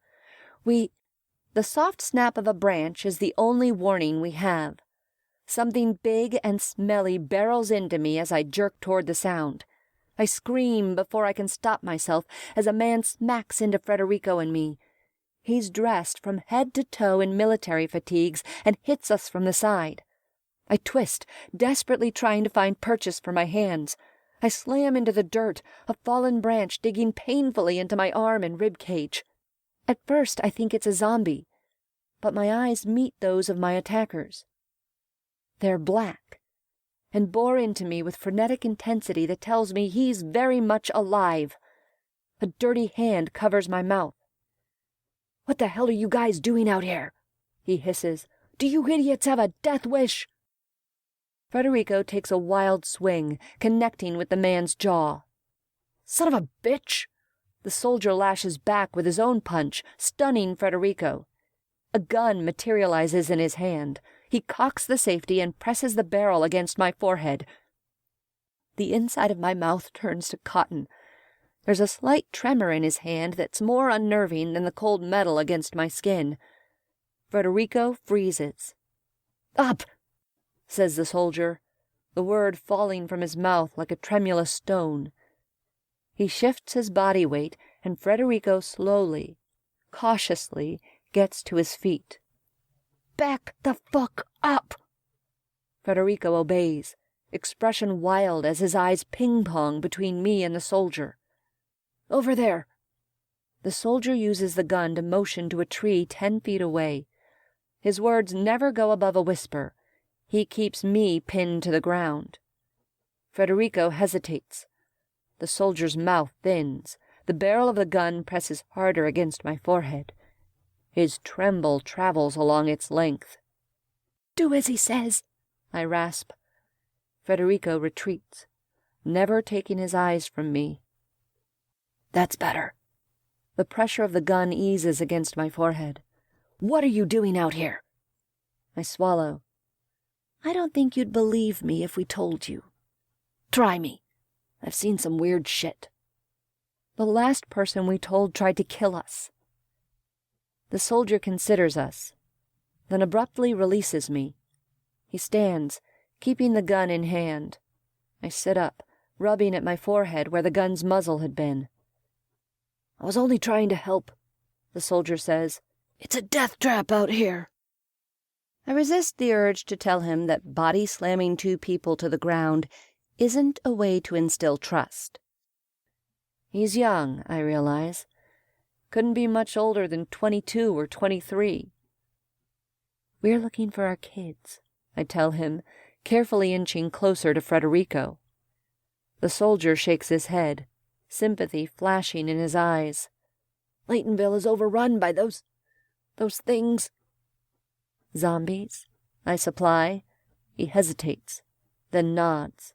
The soft snap of a branch is the only warning we have. Something big and smelly barrels into me as I jerk toward the sound. I scream before I can stop myself as a man smacks into Federico and me. He's dressed from head to toe in military fatigues and hits us from the side. I twist, desperately trying to find purchase for my hands. I slam into the dirt, a fallen branch digging painfully into my arm and rib cage. At first I think it's a zombie, but my eyes meet those of my attackers. They're black, and bore into me with frenetic intensity that tells me he's very much alive. A dirty hand covers my mouth. "What the hell are you guys doing out here?" he hisses. "Do you idiots have a death wish?" Federico takes a wild swing, connecting with the man's jaw. "Son of a bitch!" The soldier lashes back with his own punch, stunning Federico. A gun materializes in his hand. He cocks the safety and presses the barrel against my forehead. The inside of my mouth turns to cotton. There's a slight tremor in his hand that's more unnerving than the cold metal against my skin. Federico freezes. "Up!" says the soldier, the word falling from his mouth like a tremulous stone. He shifts his body weight, and Federico slowly, cautiously, gets to his feet. "Back the fuck up!" Federico obeys, expression wild as his eyes ping-pong between me and the soldier. "Over there!" The soldier uses the gun to motion to a tree 10 feet away. His words never go above a whisper. He keeps me pinned to the ground. Federico hesitates. The soldier's mouth thins. The barrel of the gun presses harder against my forehead. His tremble travels along its length. "Do as he says," I rasp. Federico retreats, never taking his eyes from me. "That's better." The pressure of the gun eases against my forehead. "What are you doing out here?" I swallow. "I don't think you'd believe me if we told you." "Try me. I've seen some weird shit." "The last person we told tried to kill us." The soldier considers us. then abruptly releases me. He stands, keeping the gun in hand. I sit up, rubbing at my forehead where the gun's muzzle had been. "I was only trying to help," the soldier says. "It's a death trap out here." I resist the urge to tell him that body-slamming two people to the ground isn't a way to instill trust. He's young, I realize. Couldn't be much older than 22 or 23. "We're looking for our kids," I tell him, carefully inching closer to Federico. The soldier shakes his head, sympathy flashing in his eyes. "Laytonville is overrun by those things." "Zombies?" I supply. He hesitates, then nods.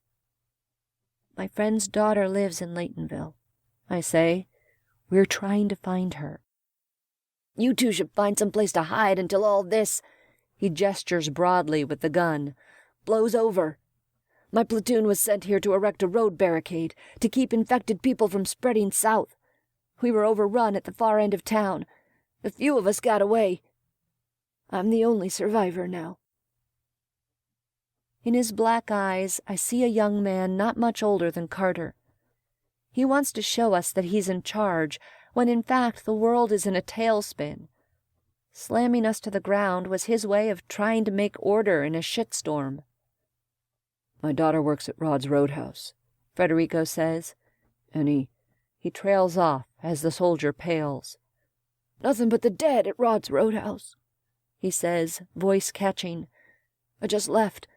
"My friend's daughter lives in Laytonville," I say. "We're trying to find her." "You two should find some place to hide until all this," he gestures broadly with the gun, "blows over. My platoon was sent here to erect a road barricade to keep infected people from spreading south. We were overrun at the far end of town. A few of us got away. I'm the only survivor now." In his black eyes, I see a young man not much older than Carter. He wants to show us that he's in charge, when in fact the world is in a tailspin. Slamming us to the ground was his way of trying to make order in a shitstorm. "My daughter works at Rod's Roadhouse," Federico says, and he trails off as the soldier pales. "Nothing but the dead at Rod's Roadhouse," he says, voice catching. "I just left.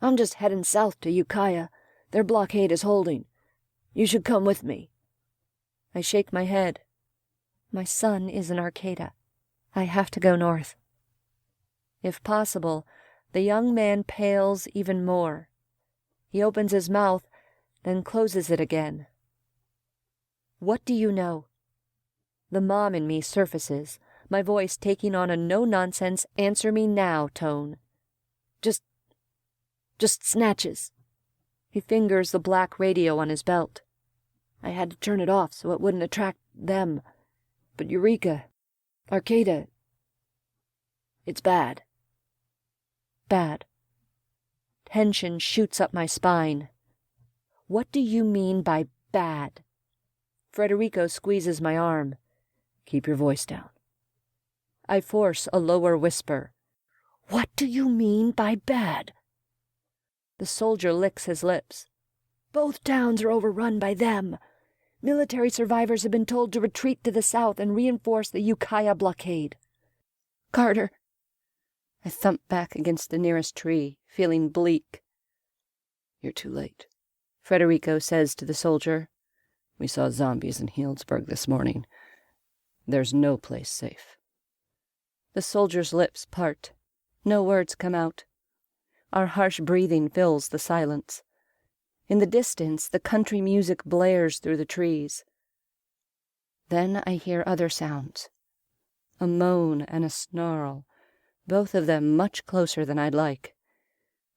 I'm just heading south to Ukiah. Their blockade is holding. You should come with me." I shake my head. My son is in Arcata. I have to go north. If possible, the young man pales even more. He opens his mouth, then closes it again. "What do you know?" The mom in me surfaces, my voice taking on a no-nonsense, answer-me-now tone. Just snatches." He fingers the black radio on his belt. "I had to turn it off so it wouldn't attract them. But Eureka, Arcata, it's bad." Bad. Tension shoots up my spine. What do you mean by bad? Federico squeezes my arm. "Keep your voice down." I force a lower whisper. "What do you mean by bad?" The soldier licks his lips. "Both towns are overrun by them. Military survivors have been told to retreat to the south and reinforce the Ukiah blockade." "Carter." I thump back against the nearest tree, feeling bleak. "You're too late," Federico says to the soldier. "We saw zombies in Healdsburg this morning. There's no place safe." The soldier's lips part. No words come out. Our harsh breathing fills the silence. In the distance, the country music blares through the trees. Then I hear other sounds. A moan and a snarl, both of them much closer than I'd like.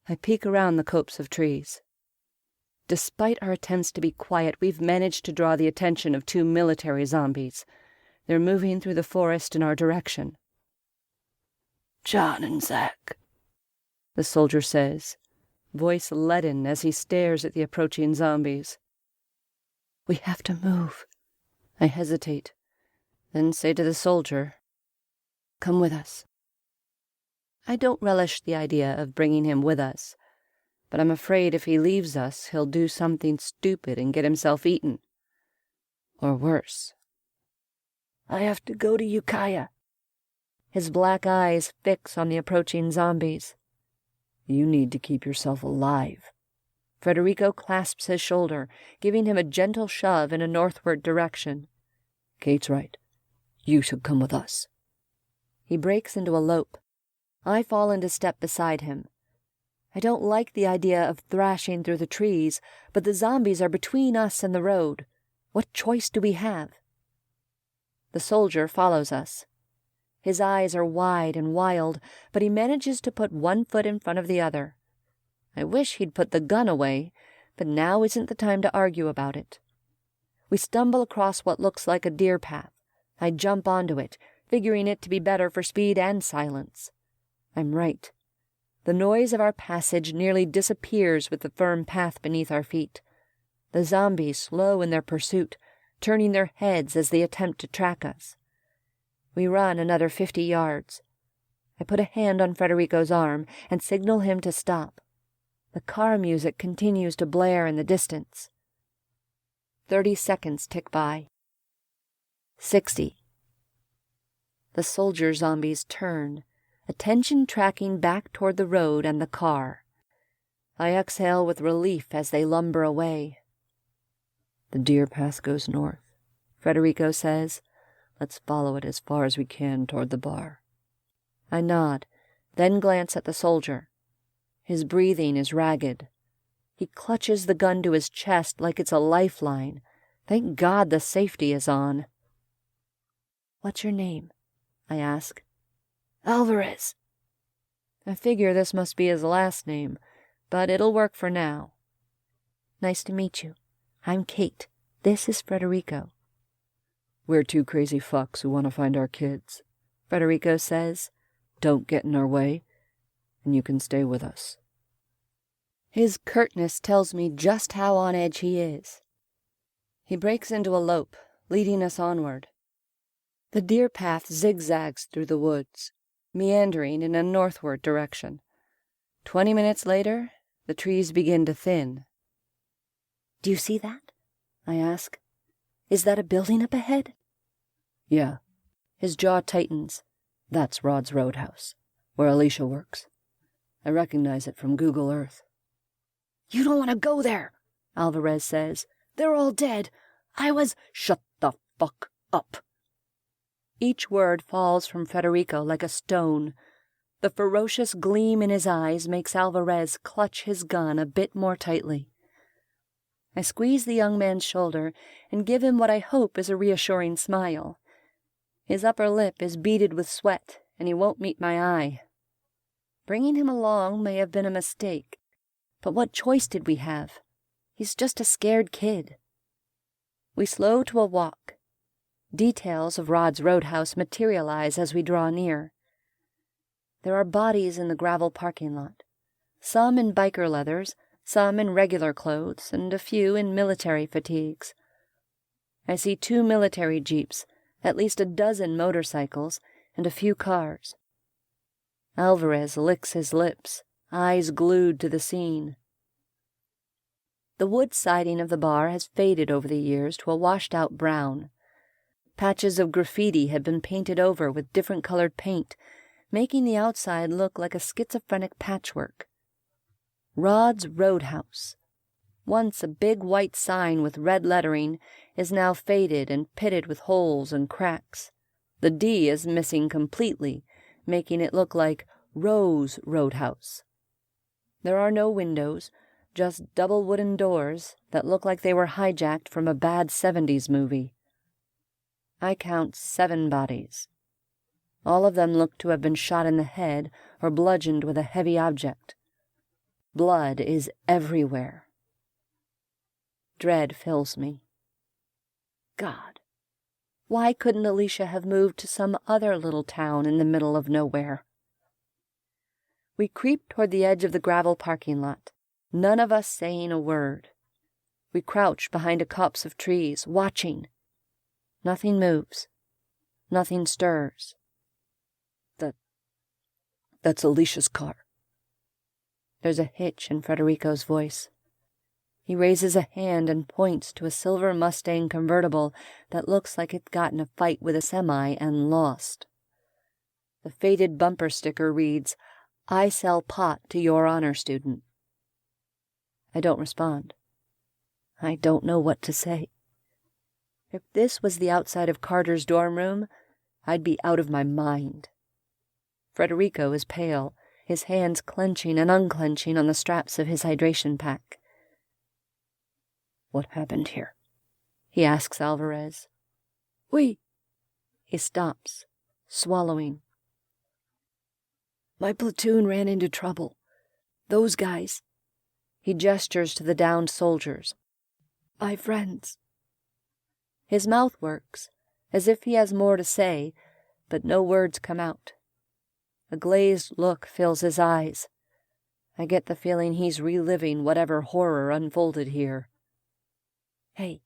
I peek around the copse of trees. Despite our attempts to be quiet, we've managed to draw the attention of two military zombies. They're moving through the forest in our direction. "John and Zach," the soldier says, voice leaden as he stares at the approaching zombies. "We have to move." I hesitate, then say to the soldier, "Come with us." I don't relish the idea of bringing him with us, but I'm afraid if he leaves us, he'll do something stupid and get himself eaten. Or worse. "I have to go to Ukiah." His black eyes fix on the approaching zombies. "You need to keep yourself alive." Federico clasps his shoulder, giving him a gentle shove in a northward direction. "Kate's right. You should come with us." He breaks into a lope. I fall into step beside him. I don't like the idea of thrashing through the trees, but the zombies are between us and the road. What choice do we have? The soldier follows us. His eyes are wide and wild, but he manages to put one foot in front of the other. I wish he'd put the gun away, but now isn't the time to argue about it. We stumble across what looks like a deer path. I jump onto it, figuring it to be better for speed and silence. I'm right. The noise of our passage nearly disappears with the firm path beneath our feet. The zombies slow in their pursuit, turning their heads as they attempt to track us. We run another 50 yards. I put a hand on Federico's arm and signal him to stop. The car music continues to blare in the distance. 30 seconds tick by. 60. The soldier zombies turn, attention tracking back toward the road and the car. I exhale with relief as they lumber away. The deer path goes north, Federico says. Let's follow it as far as we can toward the bar. I nod, then glance at the soldier. His breathing is ragged. He clutches the gun to his chest like it's a lifeline. Thank God the safety is on. What's your name? I ask. Alvarez. I figure this must be his last name, but it'll work for now. Nice to meet you. I'm Kate. This is Federico. We're two crazy fucks who want to find our kids, Federico says. Don't get in our way, and you can stay with us. His curtness tells me just how on edge he is. He breaks into a lope, leading us onward. The deer path zigzags through the woods, meandering in a northward direction. 20 minutes later, the trees begin to thin. Do you see that? I ask. Is that a building up ahead? Yeah. His jaw tightens. That's Rod's Roadhouse, where Alicia works. I recognize it from Google Earth. You don't want to go there, Alvarez says. They're all dead. Shut the fuck up. Each word falls from Federico like a stone. The ferocious gleam in his eyes makes Alvarez clutch his gun a bit more tightly. I squeeze the young man's shoulder and give him what I hope is a reassuring smile. His upper lip is beaded with sweat, and he won't meet my eye. Bringing him along may have been a mistake, but what choice did we have? He's just a scared kid. We slow to a walk. Details of Rod's Roadhouse materialize as we draw near. There are bodies in the gravel parking lot, some in biker leathers, some in regular clothes, and a few in military fatigues. I see 2 military jeeps, at least a dozen motorcycles, and a few cars. Alvarez licks his lips, eyes glued to the scene. The wood siding of the bar has faded over the years to a washed-out brown. Patches of graffiti have been painted over with different-colored paint, making the outside look like a schizophrenic patchwork. Rod's Roadhouse. Once a big white sign with red lettering is now faded and pitted with holes and cracks. The D is missing completely, making it look like Rose Roadhouse. There are no windows, just double wooden doors that look like they were hijacked from a bad 70s movie. I count 7 bodies. All of them look to have been shot in the head or bludgeoned with a heavy object. Blood is everywhere. Dread fills me. God, why couldn't Alicia have moved to some other little town in the middle of nowhere? We creep toward the edge of the gravel parking lot, none of us saying a word. We crouch behind a copse of trees, watching. Nothing moves. Nothing stirs. That's Alicia's car. There's a hitch in Federico's voice. He raises a hand and points to a silver Mustang convertible that looks like it got in a fight with a semi and lost. The faded bumper sticker reads, "I sell pot to your honor student." I don't respond. I don't know what to say. If this was the outside of Carter's dorm room, I'd be out of my mind. Federico is pale, his hands clenching and unclenching on the straps of his hydration pack. What happened here? He asks Alvarez. He stops, swallowing. My platoon ran into trouble. Those guys. He gestures to the downed soldiers. My friends. His mouth works, as if he has more to say, but no words come out. A glazed look fills his eyes. I get the feeling he's reliving whatever horror unfolded here. "Hey."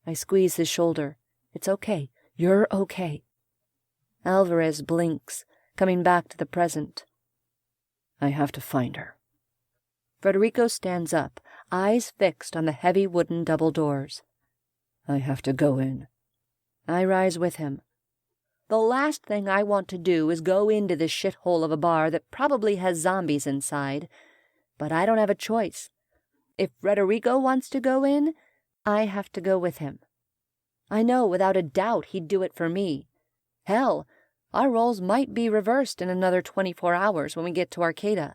I squeeze his shoulder. "It's okay. You're okay." Alvarez blinks, coming back to the present. "I have to find her." Federico stands up, eyes fixed on the heavy wooden double doors. "I have to go in." I rise with him. The last thing I want to do is go into this shithole of a bar that probably has zombies inside, but I don't have a choice. If Federico wants to go in, I have to go with him. I know without a doubt he'd do it for me. Hell, our roles might be reversed in another 24 hours when we get to Arcata.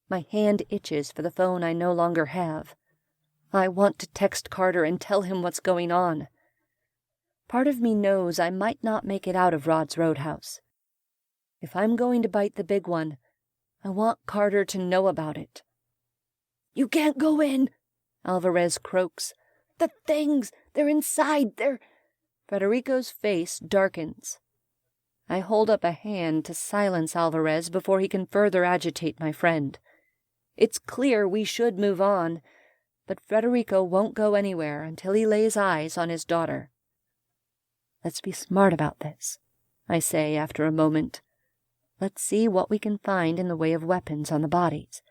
My hand itches for the phone I no longer have. I want to text Carter and tell him what's going on. Part of me knows I might not make it out of Rod's Roadhouse. If I'm going to bite the big one, I want Carter to know about it. "You can't go in," Alvarez croaks. "The things, they're inside, they're—" Federico's face darkens. I hold up a hand to silence Alvarez before he can further agitate my friend. It's clear we should move on, but Federico won't go anywhere until he lays eyes on his daughter. "Let's be smart about this," I say after a moment. "Let's see what we can find in the way of weapons on the bodies,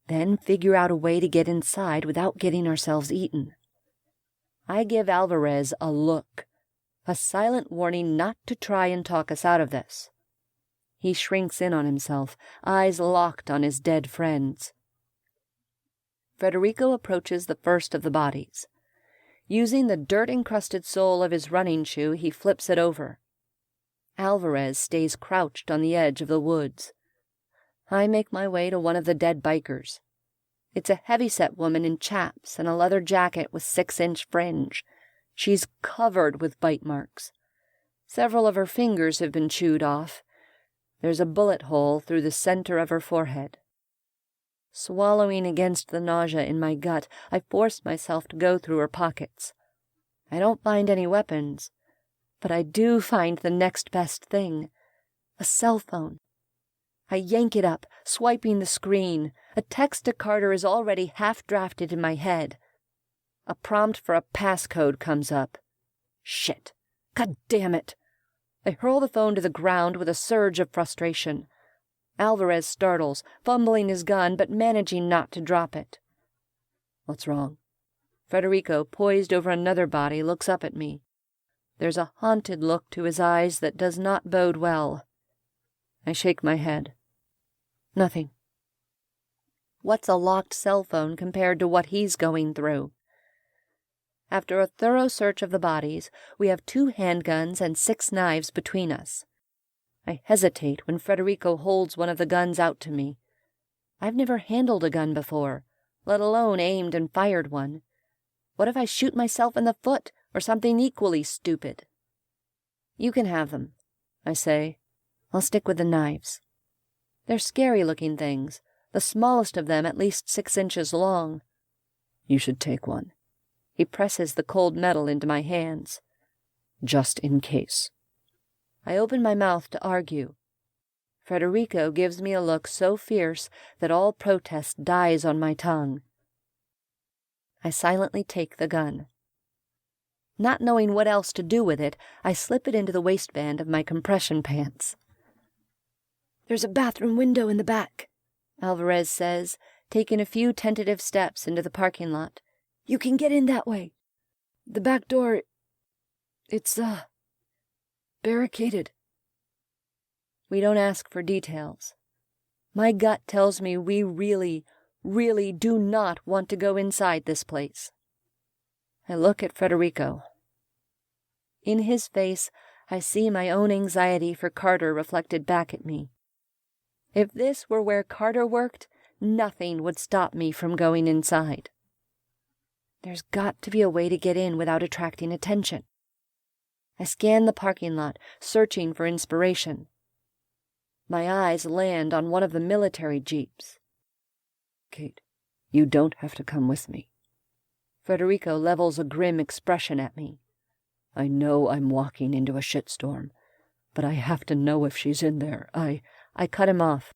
then figure out a way to get inside without getting ourselves eaten." I give Alvarez a look, a silent warning not to try and talk us out of this. He shrinks in on himself, eyes locked on his dead friends. Federico approaches the first of the bodies. Using the dirt-encrusted sole of his running shoe, he flips it over. Alvarez stays crouched on the edge of the woods. I make my way to one of the dead bikers. It's a heavy-set woman in chaps and a leather jacket with 6-inch fringe. She's covered with bite marks. Several of her fingers have been chewed off. There's a bullet hole through the center of her forehead. Swallowing against the nausea in my gut, I force myself to go through her pockets. I don't find any weapons, but I do find the next best thing, a cell phone. I yank it up, swiping the screen. A text to Carter is already half-drafted in my head. A prompt for a passcode comes up. Shit. God damn it. I hurl the phone to the ground with a surge of frustration. Alvarez startles, fumbling his gun but managing not to drop it. "What's wrong?" Federico, poised over another body, looks up at me. There's a haunted look to his eyes that does not bode well. I shake my head. "Nothing." What's a locked cell phone compared to what he's going through? After a thorough search of the bodies, we have 2 handguns and 6 knives between us. I hesitate when Federico holds one of the guns out to me. I've never handled a gun before, let alone aimed and fired one. What if I shoot myself in the foot, or something equally stupid? "You can have them," I say. "I'll stick with the knives." They're scary-looking things, the smallest of them at least 6 inches long. "You should take one." He presses the cold metal into my hands. "Just in case." I open my mouth to argue. Federico gives me a look so fierce that all protest dies on my tongue. I silently take the gun. Not knowing what else to do with it, I slip it into the waistband of my compression pants. "There's a bathroom window in the back," Alvarez says, taking a few tentative steps into the parking lot. "You can get in that way. The back door, it's, barricaded." We don't ask for details. My gut tells me we really, really do not want to go inside this place. I look at Federico. In his face, I see my own anxiety for Carter reflected back at me. If this were where Carter worked, nothing would stop me from going inside. There's got to be a way to get in without attracting attention. I scan the parking lot, searching for inspiration. My eyes land on one of the military jeeps. "Kate, you don't have to come with me." Federico levels a grim expression at me. "I know I'm walking into a shitstorm, but I have to know if she's in there. I cut him off.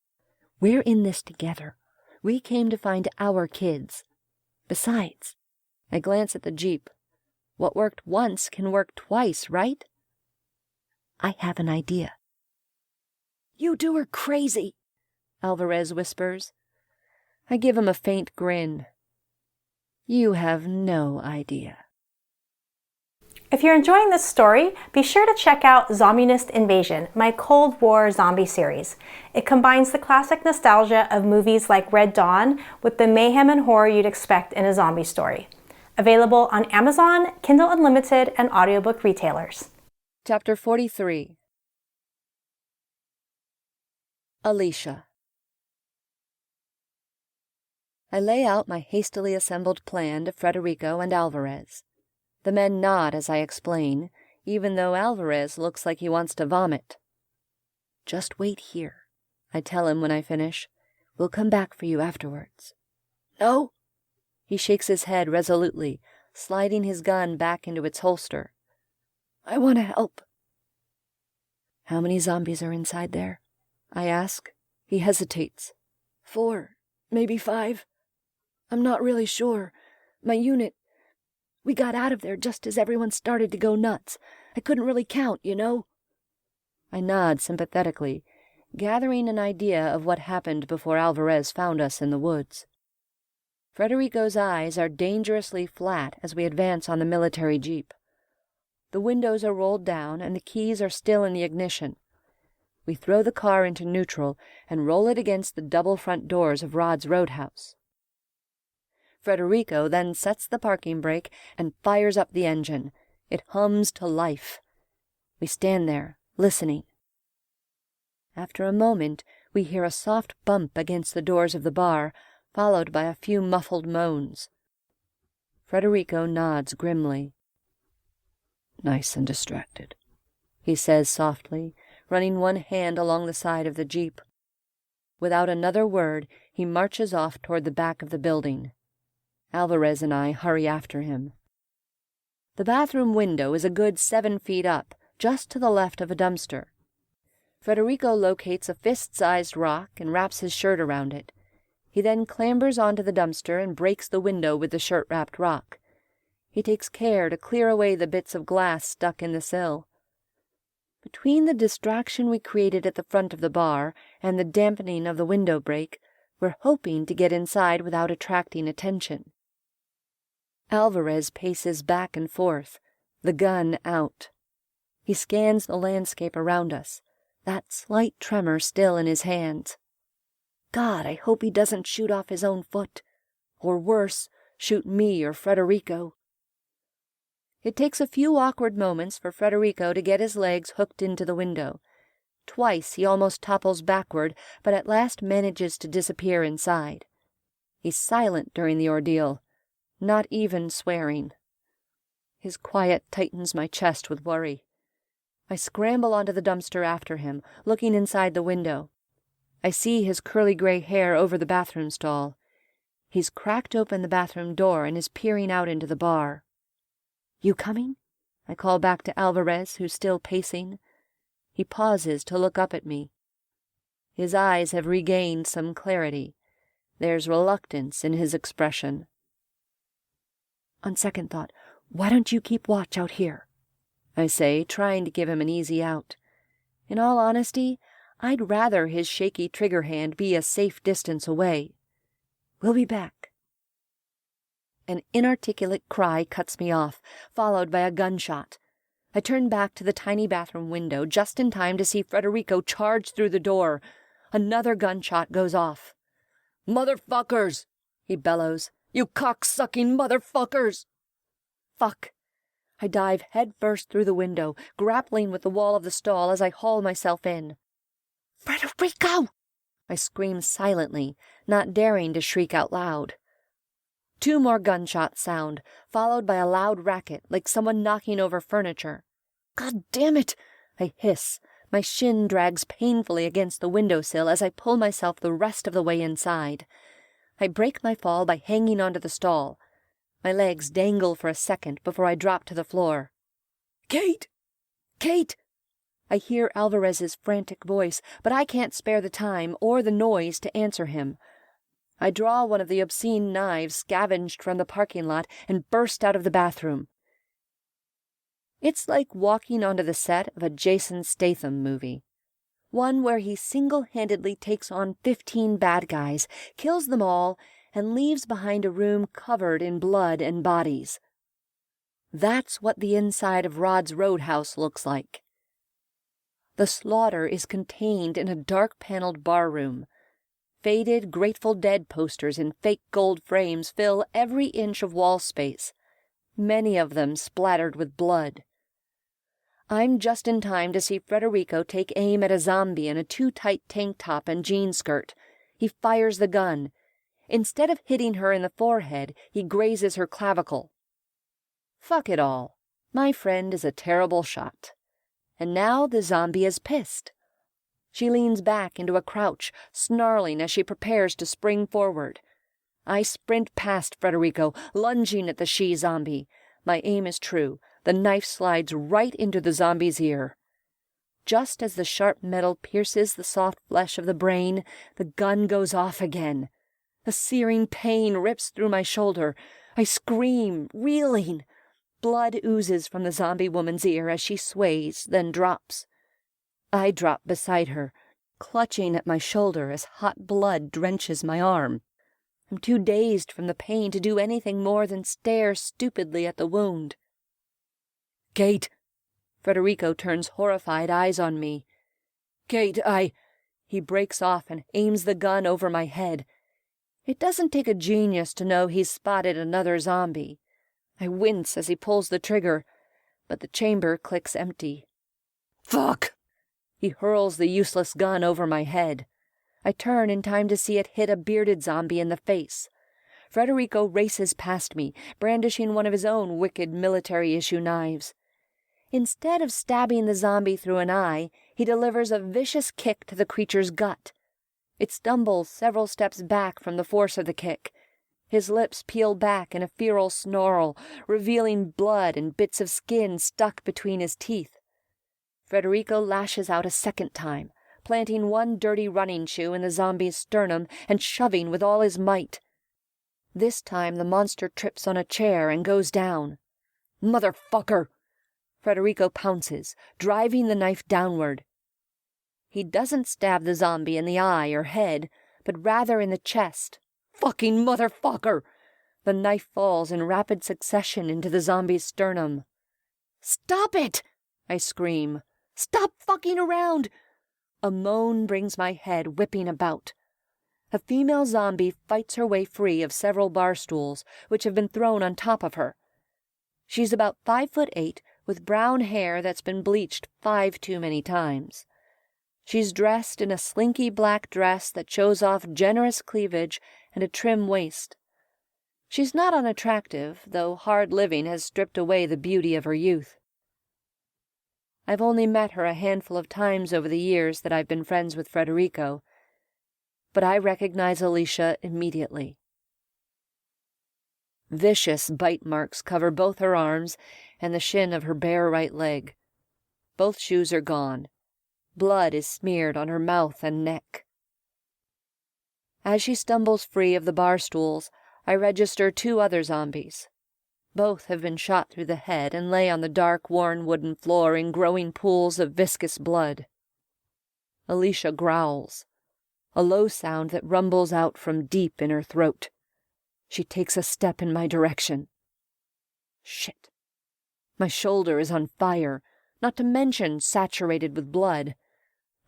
We're in this together. We came to find our kids. Besides, I glance at the Jeep. What worked once can work twice, right? I have an idea. You two are crazy, Alvarez whispers. I give him a faint grin. You have no idea. If you're enjoying this story, be sure to check out Zombinist Invasion, my Cold War zombie series. It combines the classic nostalgia of movies like Red Dawn with the mayhem and horror you'd expect in a zombie story. Available on Amazon, Kindle Unlimited, and audiobook retailers. Chapter 43. Alicia. I lay out my hastily assembled plan to Federico and Alvarez. The men nod as I explain, even though Alvarez looks like he wants to vomit. Just wait here, I tell him when I finish. We'll come back for you afterwards. No. He shakes his head resolutely, sliding his gun back into its holster. I want to help. How many zombies are inside there? I ask. He hesitates. 4, maybe 5. I'm not really sure. My unit... We got out of there just as everyone started to go nuts. I couldn't really count, you know. I nod sympathetically, gathering an idea of what happened before Alvarez found us in the woods. Federico's eyes are dangerously flat as we advance on the military jeep. The windows are rolled down and the keys are still in the ignition. We throw the car into neutral and roll it against the double front doors of Rod's Roadhouse. Federico then sets the parking brake and fires up the engine. It hums to life. We stand there, listening. After a moment, we hear a soft bump against the doors of the bar, followed by a few muffled moans. Federico nods grimly. Nice and distracted, he says softly, running one hand along the side of the jeep. Without another word, he marches off toward the back of the building. Alvarez and I hurry after him. The bathroom window is a good 7 feet up, just to the left of a dumpster. Federico locates a fist-sized rock and wraps his shirt around it. He then clambers onto the dumpster and breaks the window with the shirt-wrapped rock. He takes care to clear away the bits of glass stuck in the sill. Between the distraction we created at the front of the bar and the dampening of the window break, we're hoping to get inside without attracting attention. Alvarez paces back and forth, the gun out. He scans the landscape around us, that slight tremor still in his hands. God, I hope he doesn't shoot off his own foot, or worse, shoot me or Federico. It takes a few awkward moments for Federico to get his legs hooked into the window. Twice he almost topples backward, but at last manages to disappear inside. He's silent during the ordeal, not even swearing. His quiet tightens my chest with worry. I scramble onto the dumpster after him, looking inside the window. I see his curly gray hair over the bathroom stall. He's cracked open the bathroom door and is peering out into the bar. You coming? I call back to Alvarez, who's still pacing. He pauses to look up at me. His eyes have regained some clarity. There's reluctance in his expression. On second thought, why don't you keep watch out here? I say, trying to give him an easy out. In all honesty, I'd rather his shaky trigger hand be a safe distance away. We'll be back. An inarticulate cry cuts me off, followed by a gunshot. I turn back to the tiny bathroom window just in time to see Federico charge through the door. Another gunshot goes off. "Motherfuckers!" he bellows. "You cocksucking motherfuckers!" Fuck. I dive headfirst through the window, grappling with the wall of the stall as I haul myself in. "Federico!" I scream silently, not daring to shriek out loud. 2 more gunshots sound, followed by a loud racket like someone knocking over furniture. God damn it! I hiss. My shin drags painfully against the windowsill as I pull myself the rest of the way inside. I break my fall by hanging onto the stall. My legs dangle for a second before I drop to the floor. Kate! Kate! I hear Alvarez's frantic voice, but I can't spare the time or the noise to answer him. I draw one of the obscene knives scavenged from the parking lot and burst out of the bathroom. It's like walking onto the set of a Jason Statham movie. One where he single-handedly takes on 15 bad guys, kills them all, and leaves behind a room covered in blood and bodies. That's what the inside of Rod's Roadhouse looks like. The slaughter is contained in a dark-paneled barroom. Faded Grateful Dead posters in fake gold frames fill every inch of wall space, many of them splattered with blood. I'm just in time to see Federico take aim at a zombie in a too-tight tank top and jean skirt. He fires the gun. Instead of hitting her in the forehead, he grazes her clavicle. Fuck it all. My friend is a terrible shot. And now the zombie is pissed. She leans back into a crouch, snarling as she prepares to spring forward. I sprint past Federico, lunging at the she-zombie. My aim is true. The knife slides right into the zombie's ear. Just as the sharp metal pierces the soft flesh of the brain, the gun goes off again. A searing pain rips through my shoulder. I scream, reeling. Blood oozes from the zombie woman's ear as she sways, then drops. I drop beside her, clutching at my shoulder as hot blood drenches my arm. I'm too dazed from the pain to do anything more than stare stupidly at the wound. "Kate!" Federico turns horrified eyes on me. "Kate, He breaks off and aims the gun over my head. It doesn't take a genius to know he's spotted another zombie. I wince as he pulls the trigger, but the chamber clicks empty. "Fuck!" He hurls the useless gun over my head. I turn in time to see it hit a bearded zombie in the face. Federico races past me, brandishing one of his own wicked military-issue knives. Instead of stabbing the zombie through an eye, he delivers a vicious kick to the creature's gut. It stumbles several steps back from the force of the kick. His lips peel back in a feral snarl, revealing blood and bits of skin stuck between his teeth. Federico lashes out a second time, planting one dirty running shoe in the zombie's sternum and shoving with all his might. This time the monster trips on a chair and goes down. "Motherfucker!" Federico pounces, driving the knife downward. He doesn't stab the zombie in the eye or head, but rather in the chest. "Fucking motherfucker!" The knife falls in rapid succession into the zombie's sternum. "Stop it!" I scream. "Stop fucking around!" A moan brings my head whipping about. A female zombie fights her way free of several bar stools, which have been thrown on top of her. She's about 5'8", with brown hair that's been bleached 5 too many times. She's dressed in a slinky black dress that shows off generous cleavage and a trim waist. She's not unattractive, though hard living has stripped away the beauty of her youth. I've only met her a handful of times over the years that I've been friends with Federico, but I recognize Alicia immediately. Vicious bite marks cover both her arms and the shin of her bare right leg. Both shoes are gone. Blood is smeared on her mouth and neck. As she stumbles free of the bar stools, I register 2 other zombies. Both have been shot through the head and lay on the dark, worn wooden floor in growing pools of viscous blood. Alicia growls, a low sound that rumbles out from deep in her throat. She takes a step in my direction. Shit. My shoulder is on fire, not to mention saturated with blood.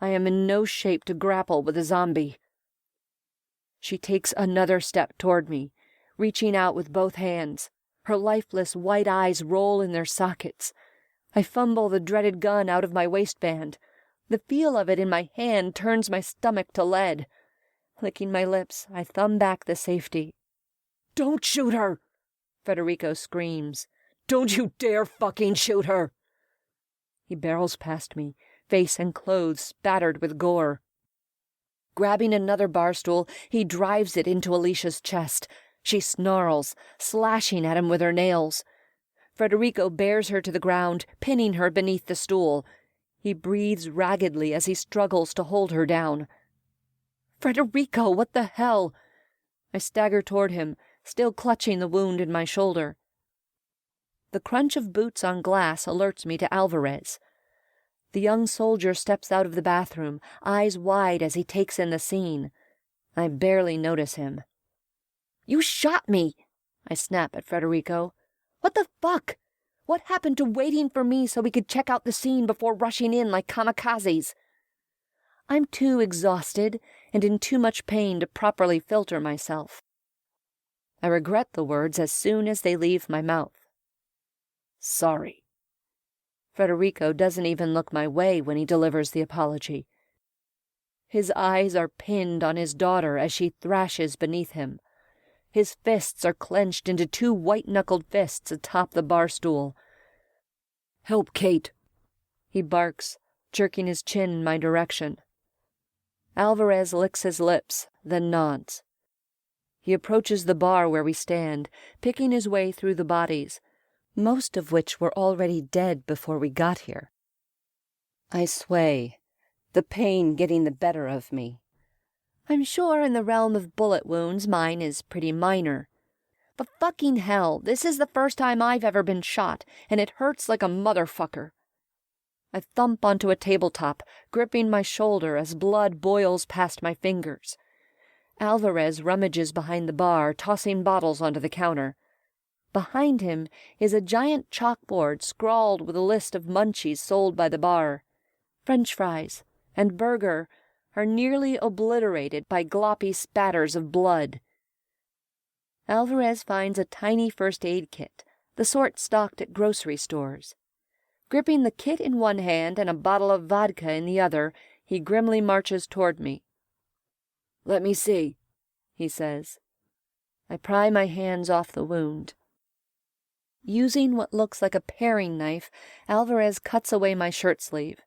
I am in no shape to grapple with a zombie. She takes another step toward me, reaching out with both hands. Her lifeless white eyes roll in their sockets. I fumble the dreaded gun out of my waistband. The feel of it in my hand turns my stomach to lead. Licking my lips, I thumb back the safety. "Don't shoot her!" Federico screams. "Don't you dare fucking shoot her!" He barrels past me, face and clothes spattered with gore. Grabbing another bar stool, he drives it into Alicia's chest. She snarls, slashing at him with her nails. Federico bears her to the ground, pinning her beneath the stool. He breathes raggedly as he struggles to hold her down. "Federico, what the hell?" I stagger toward him, still clutching the wound in my shoulder. The crunch of boots on glass alerts me to Alvarez. The young soldier steps out of the bathroom, eyes wide as he takes in the scene. I barely notice him. "You shot me!" I snap at Federico. "What the fuck? What happened to waiting for me so we could check out the scene before rushing in like kamikazes?" I'm too exhausted and in too much pain to properly filter myself. I regret the words as soon as they leave my mouth. "Sorry." Federico doesn't even look my way when he delivers the apology. His eyes are pinned on his daughter as she thrashes beneath him. His fists are clenched into two white-knuckled fists atop the bar stool. "Help, Kate," he barks, jerking his chin in my direction. Alvarez licks his lips, then nods. He approaches the bar where we stand, picking his way through the bodies, most of which were already dead before we got here. I sway, the pain getting the better of me. I'm sure in the realm of bullet wounds mine is pretty minor. But fucking hell, this is the first time I've ever been shot, and it hurts like a motherfucker. I thump onto a tabletop, gripping my shoulder as blood boils past my fingers. Alvarez rummages behind the bar, tossing bottles onto the counter. Behind him is a giant chalkboard scrawled with a list of munchies sold by the bar. French fries and burger are nearly obliterated by gloppy spatters of blood. Alvarez finds a tiny first aid kit, the sort stocked at grocery stores. Gripping the kit in one hand and a bottle of vodka in the other, he grimly marches toward me. "Let me see," he says. I pry my hands off the wound. Using what looks like a paring knife, Alvarez cuts away my shirt sleeve.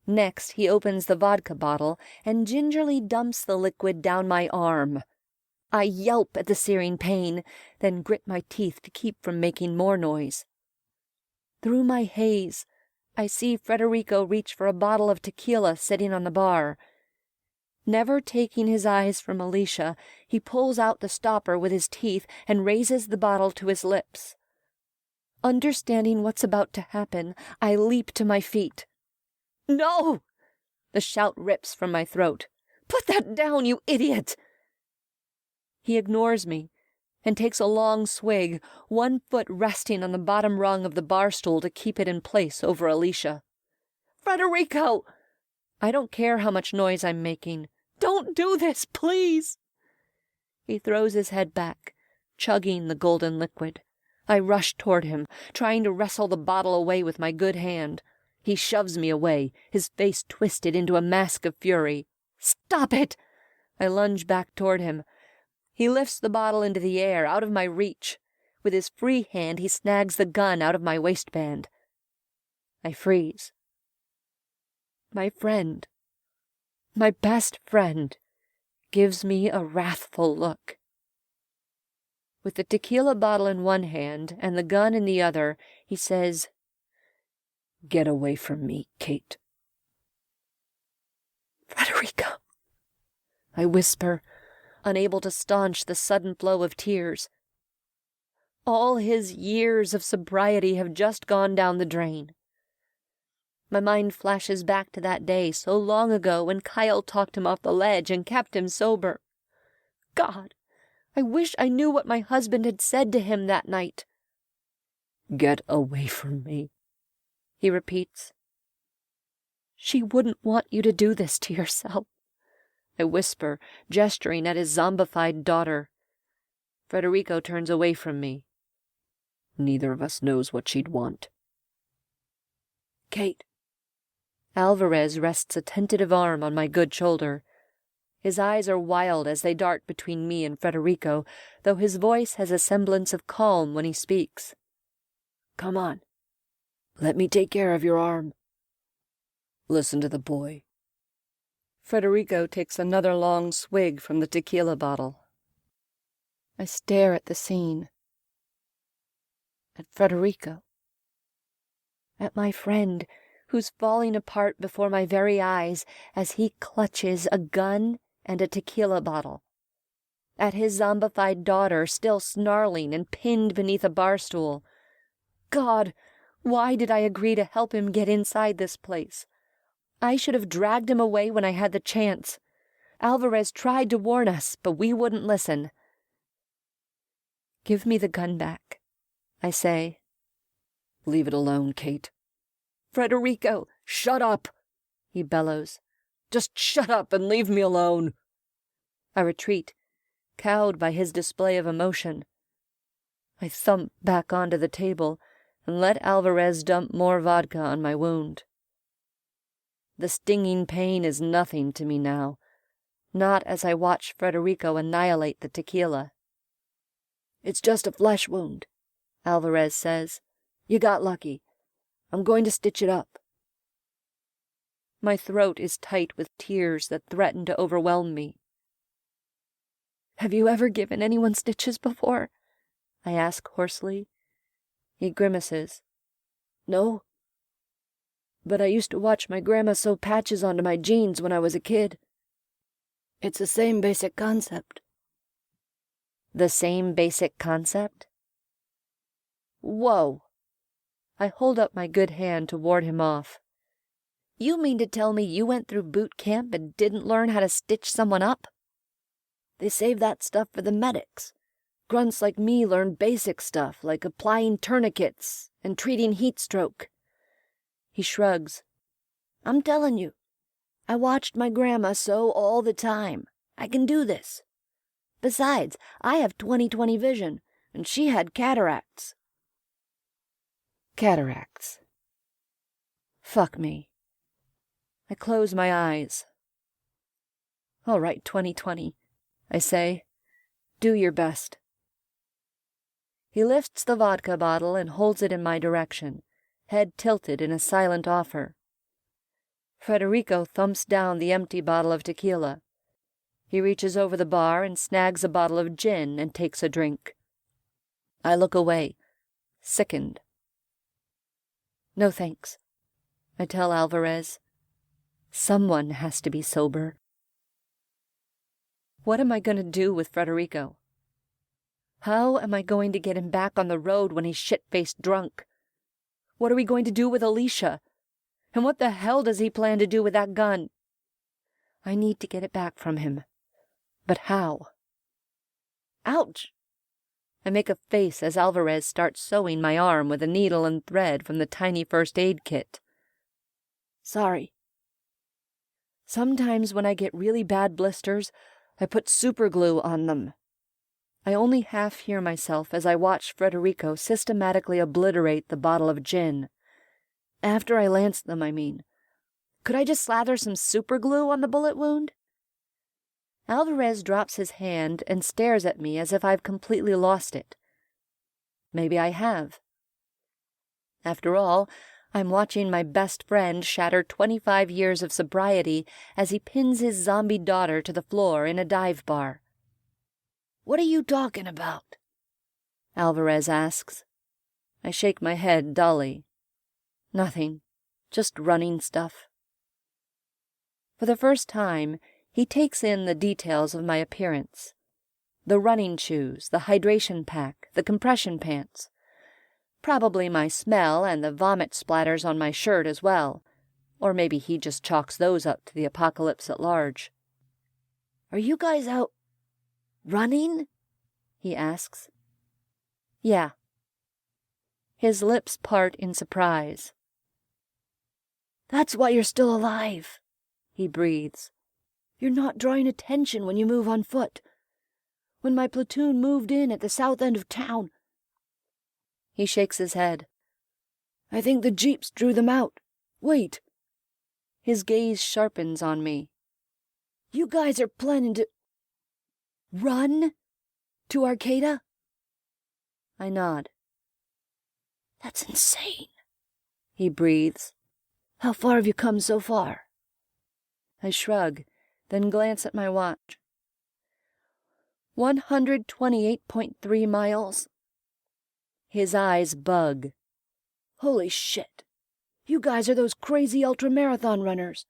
Next, he opens the vodka bottle and gingerly dumps the liquid down my arm. I yelp at the searing pain, then grit my teeth to keep from making more noise. Through my haze, I see Federico reach for a bottle of tequila sitting on the bar. Never taking his eyes from Alicia, he pulls out the stopper with his teeth and raises the bottle to his lips. Understanding what's about to happen, I leap to my feet. "No!" The shout rips from my throat. "Put that down, you idiot!" He ignores me and takes a long swig, one foot resting on the bottom rung of the bar stool to keep it in place over Alicia. "Federico!" I don't care how much noise I'm making. "Don't do this, please!" He throws his head back, chugging the golden liquid. I rush toward him, trying to wrestle the bottle away with my good hand. He shoves me away, his face twisted into a mask of fury. "Stop it!" I lunge back toward him. He lifts the bottle into the air, out of my reach. With his free hand, he snags the gun out of my waistband. I freeze. My friend, my best friend, gives me a wrathful look. With the tequila bottle in one hand and the gun in the other, he says, "Get away from me, Kate." "Federico," I whisper, unable to staunch the sudden flow of tears. All his years of sobriety have just gone down the drain. My mind flashes back to that day so long ago when Kyle talked him off the ledge and kept him sober. God, I wish I knew what my husband had said to him that night. "Get away from me," he repeats. "She wouldn't want you to do this to yourself," I whisper, gesturing at his zombified daughter. Federico turns away from me. "Neither of us knows what she'd want." "Kate." Alvarez rests a tentative arm on my good shoulder. His eyes are wild as they dart between me and Federico, though his voice has a semblance of calm when he speaks. "Come on. Let me take care of your arm." Listen to the boy. Federico takes another long swig from the tequila bottle. I stare at the scene. At Federico. At my friend, who's falling apart before my very eyes as he clutches a gun and a tequila bottle. At his zombified daughter still snarling and pinned beneath a bar stool. God, why did I agree to help him get inside this place? I should have dragged him away when I had the chance. Alvarez tried to warn us, but we wouldn't listen. Give me the gun back, I say. Leave it alone, Kate. Frederico, Shut up, he bellows. Just shut up and leave me alone. I retreat, cowed by his display of emotion. I thump back onto the table and let Alvarez dump more vodka on my wound. The stinging pain is nothing to me now, not as I watch Frederico annihilate the tequila. It's just a flesh wound, Alvarez says. You got lucky. I'm going to stitch it up. My throat is tight with tears that threaten to overwhelm me. Have you ever given anyone stitches before? I ask hoarsely. He grimaces. No. But I used to watch my grandma sew patches onto my jeans when I was a kid. It's the same basic concept. The same basic concept? Whoa! I hold up my good hand to ward him off. You mean to tell me you went through boot camp and didn't learn how to stitch someone up? They save that stuff for the medics. Grunts like me learn basic stuff like applying tourniquets and treating heat stroke. He shrugs. I'm telling you, I watched my grandma sew all the time. I can do this. Besides, I have 20/20 vision, and she had cataracts. Cataracts. Fuck me. I close my eyes. All right, 20/20, I say. Do your best. He lifts the vodka bottle and holds it in my direction, head tilted in a silent offer. Frederico thumps down the empty bottle of tequila. He reaches over the bar and snags a bottle of gin and takes a drink. I look away, sickened. No thanks, I tell Alvarez. Someone has to be sober. What am I going to do with Frederico? How am I going to get him back on the road when he's shit-faced drunk? What are we going to do with Alicia? And what the hell does he plan to do with that gun? I need to get it back from him. But how? Ouch! I make a face as Alvarez starts sewing my arm with a needle and thread from the tiny first aid kit. Sorry. Sometimes when I get really bad blisters, I put super glue on them. I only half hear myself as I watch Frederico systematically obliterate the bottle of gin. After I lance them, I mean. Could I just slather some super glue on the bullet wound? Alvarez drops his hand and stares at me as if I've completely lost it. Maybe I have. After all, I'm watching my best friend shatter 25 years of sobriety as he pins his zombie daughter to the floor in a dive bar. What are you talking about? Alvarez asks. I shake my head dully. Nothing. Just running stuff. For the first time, he takes in the details of my appearance. The running shoes, the hydration pack, the compression pants. Probably my smell and the vomit splatters on my shirt as well. Or maybe he just chalks those up to the apocalypse at large. Are you guys out running? He asks. Yeah. His lips part in surprise. That's why you're still alive, he breathes. You're not drawing attention when you move on foot. When my platoon moved in at the south end of town. He shakes his head. I think the jeeps drew them out. Wait. His gaze sharpens on me. You guys are planning to run to Arcata? I nod. That's insane, he breathes. How far have you come so far? I shrug, then glance at my watch. 128.3 miles. His eyes bug. Holy shit. You guys are those crazy ultramarathon runners.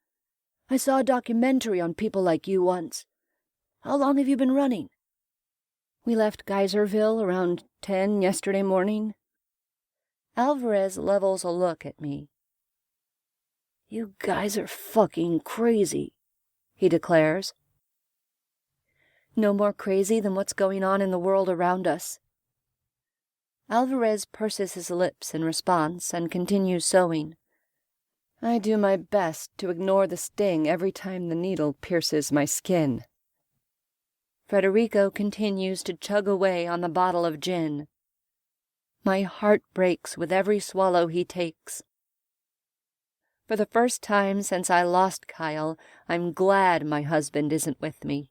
I saw a documentary on people like you once. How long have you been running?" "We left Geyserville around 10 yesterday morning." Alvarez levels a look at me. "You guys are fucking crazy," he declares. "No more crazy than what's going on in the world around us." Alvarez purses his lips in response and continues sewing. I do my best to ignore the sting every time the needle pierces my skin. Federico continues to chug away on the bottle of gin. My heart breaks with every swallow he takes. For the first time since I lost Kyle, I'm glad my husband isn't with me.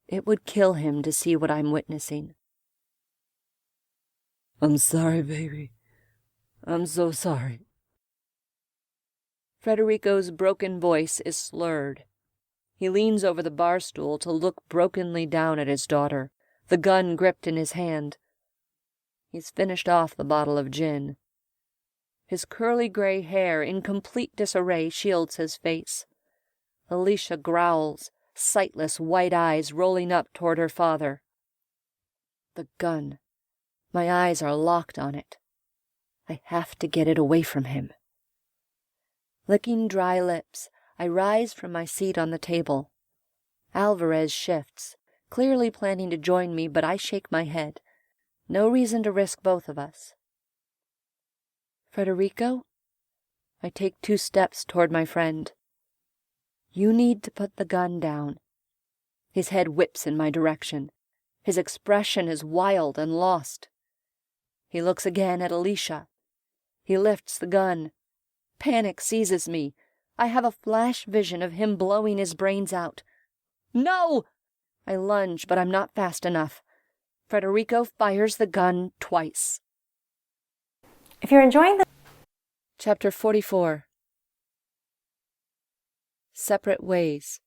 It would kill him to see what I'm witnessing. "I'm sorry, baby. I'm so sorry." Federico's broken voice is slurred. He leans over the bar stool to look brokenly down at his daughter, the gun gripped in his hand. He's finished off the bottle of gin. His curly gray hair in complete disarray shields his face. Alicia growls, sightless white eyes rolling up toward her father. The gun. My eyes are locked on it. I have to get it away from him. Licking dry lips, I rise from my seat on the table. Alvarez shifts, clearly planning to join me, but I shake my head. No reason to risk both of us. Federico? I take 2 steps toward my friend. You need to put the gun down. His head whips in my direction. His expression is wild and lost. He looks again at Alicia. He lifts the gun. Panic seizes me. I have a flash vision of him blowing his brains out. No! I lunge, but I'm not fast enough. Federico fires the gun twice. If you're enjoying the Chapter 44. Separate Ways.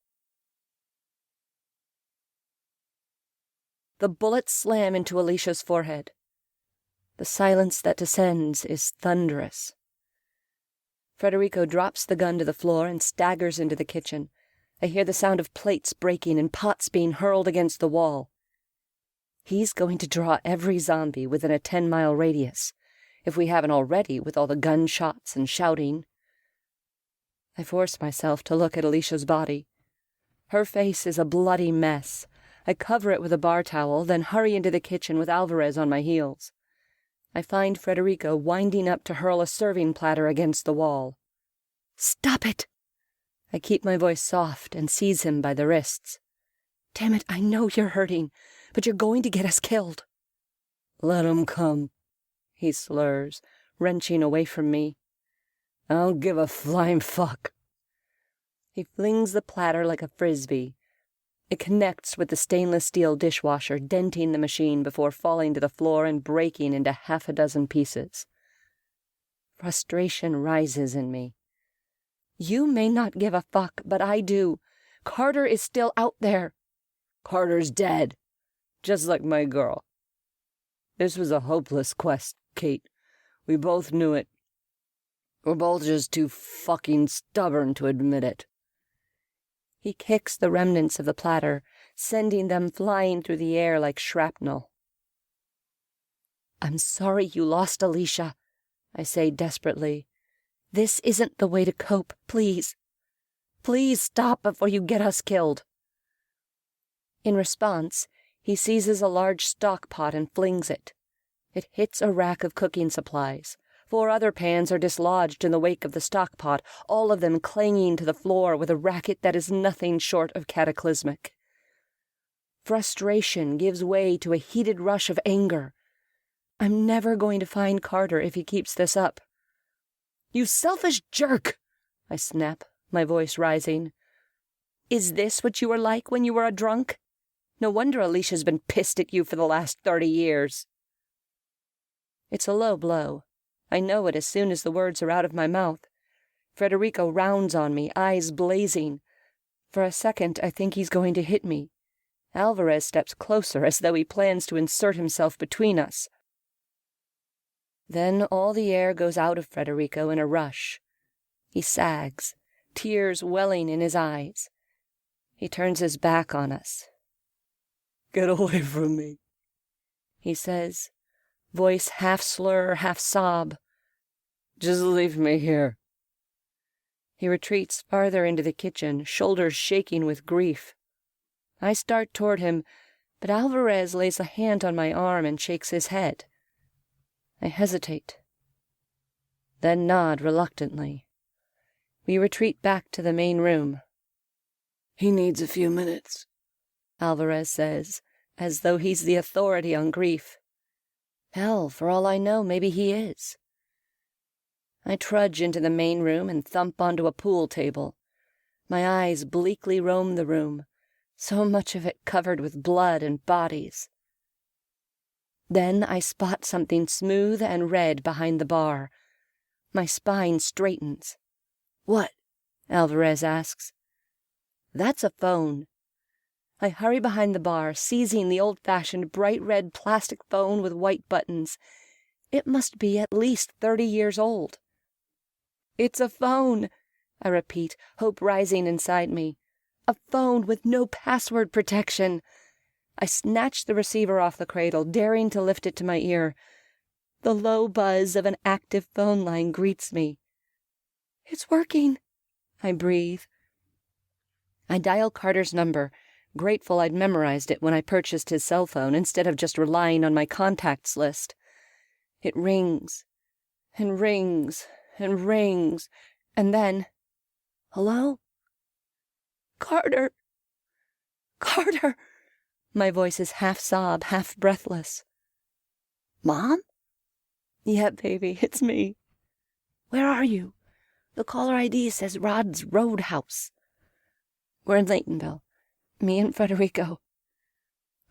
The bullets slam into Alicia's forehead. The silence that descends is thunderous. Federico drops the gun to the floor and staggers into the kitchen. I hear the sound of plates breaking and pots being hurled against the wall. He's going to draw every zombie within a 10-mile radius, if we haven't already with all the gunshots and shouting. I force myself to look at Alicia's body. Her face is a bloody mess. I cover it with a bar towel, then hurry into the kitchen with Alvarez on my heels. I find Federico winding up to hurl a serving platter against the wall. "Stop it!" I keep my voice soft and seize him by the wrists. "Damn it, I know you're hurting, but you're going to get us killed." "Let 'em come," he slurs, wrenching away from me. "I don't give a flying fuck." He flings the platter like a frisbee. It connects with the stainless steel dishwasher, denting the machine before falling to the floor and breaking into 6 pieces. Frustration rises in me. You may not give a fuck, but I do. Carter is still out there. "Carter's dead. Just like my girl. This was a hopeless quest, Kate. We both knew it. We're both just too fucking stubborn to admit it." He kicks the remnants of the platter, sending them flying through the air like shrapnel. "I'm sorry you lost Alicia," I say desperately. "This isn't the way to cope, please. Please stop before you get us killed." In response, he seizes a large stock pot and flings it. It hits a rack of cooking supplies. 4 other pans are dislodged in the wake of the stock pot, all of them clanging to the floor with a racket that is nothing short of cataclysmic. Frustration gives way to a heated rush of anger. I'm never going to find Carter if he keeps this up. "You selfish jerk!" I snap, my voice rising. "Is this what you were like when you were a drunk? No wonder Alicia's been pissed at you for the last 30 years. It's a low blow. I know it as soon as the words are out of my mouth. Federico rounds on me, eyes blazing. For a second, I think he's going to hit me. Alvarez steps closer, as though he plans to insert himself between us. Then all the air goes out of Federico in a rush. He sags, tears welling in his eyes. He turns his back on us. Get away from me, he says, voice half slur, half sob. Just leave me here. He retreats farther into the kitchen, shoulders shaking with grief. I start toward him, but Alvarez lays a hand on my arm and shakes his head. I hesitate, then nod reluctantly. We retreat back to the main room. He needs a few minutes, Alvarez says, as though he's the authority on grief. Hell, for all I know, maybe he is. I trudge into the main room and thump onto a pool table. My eyes bleakly roam the room, so much of it covered with blood and bodies. Then I spot something smooth and red behind the bar. My spine straightens. What? Alvarez asks. That's a phone. I hurry behind the bar, seizing the old-fashioned bright red plastic phone with white buttons. It must be at least 30 years old. It's a phone, I repeat, hope rising inside me. A phone with no password protection. I snatch the receiver off the cradle, daring to lift it to my ear. The low buzz of an active phone line greets me. It's working, I breathe. I dial Carter's number, grateful I'd memorized it when I purchased his cell phone instead of just relying on my contacts list. It rings, and rings, and rings, and then... Hello? Carter! Carter! My voice is half sob, half breathless. Mom? Yeah, baby, it's me. Where are you? The caller ID says Rod's Roadhouse. We're in Laytonville. Me and Federico.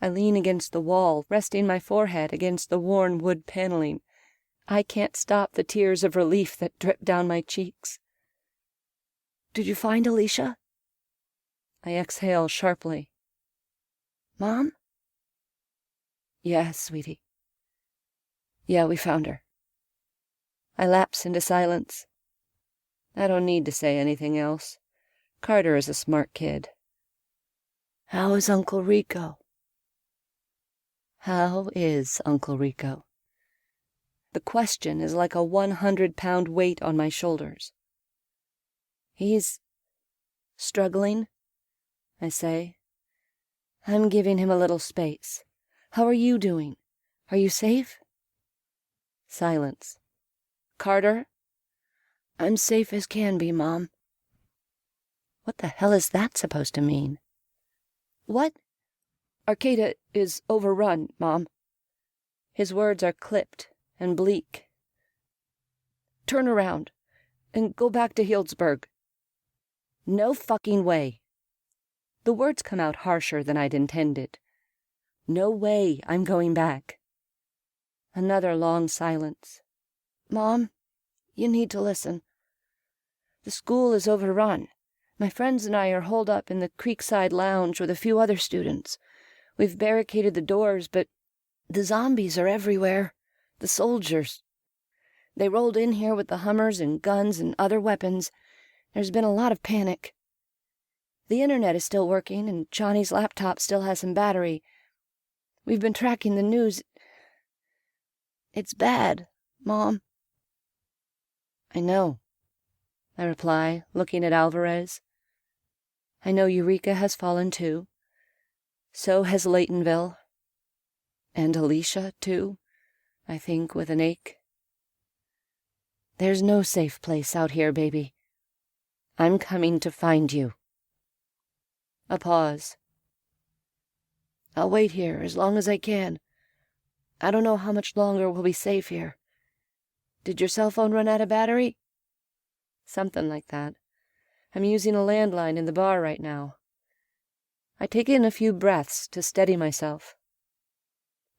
I lean against the wall, resting my forehead against the worn wood paneling. I can't stop the tears of relief that drip down my cheeks. Did you find Alicia? I exhale sharply. Mom? Yeah, sweetie. Yeah, we found her. I lapse into silence. I don't need to say anything else. Carter is a smart kid. How is Uncle Rico? How is Uncle Rico? The question is like a 100-pound weight on my shoulders. He's struggling, I say. I'm giving him a little space. How are you doing? Are you safe? Silence. Carter? I'm safe as can be, Mom. What the hell is that supposed to mean? What? Arcata is overrun, Mom. His words are clipped and bleak. Turn around and go back to Healdsburg. No fucking way. The words come out harsher than I'd intended. No way I'm going back. Another long silence. Mom, you need to listen. The school is overrun. My friends and I are holed up in the Creekside Lounge with a few other students. We've barricaded the doors, but the zombies are everywhere. The soldiers. They rolled in here with the Hummers and guns and other weapons. There's been a lot of panic. The internet is still working, and Johnny's laptop still has some battery. We've been tracking the news. It's bad, Mom. I know, I reply, looking at Alvarez. I know Eureka has fallen too. So has Laytonville. And Alicia, too, I think with an ache. There's no safe place out here, baby. I'm coming to find you. A pause. I'll wait here as long as I can. I don't know how much longer we'll be safe here. Did your cell phone run out of battery? Something like that. I'm using a landline in the bar right now. I take in a few breaths to steady myself.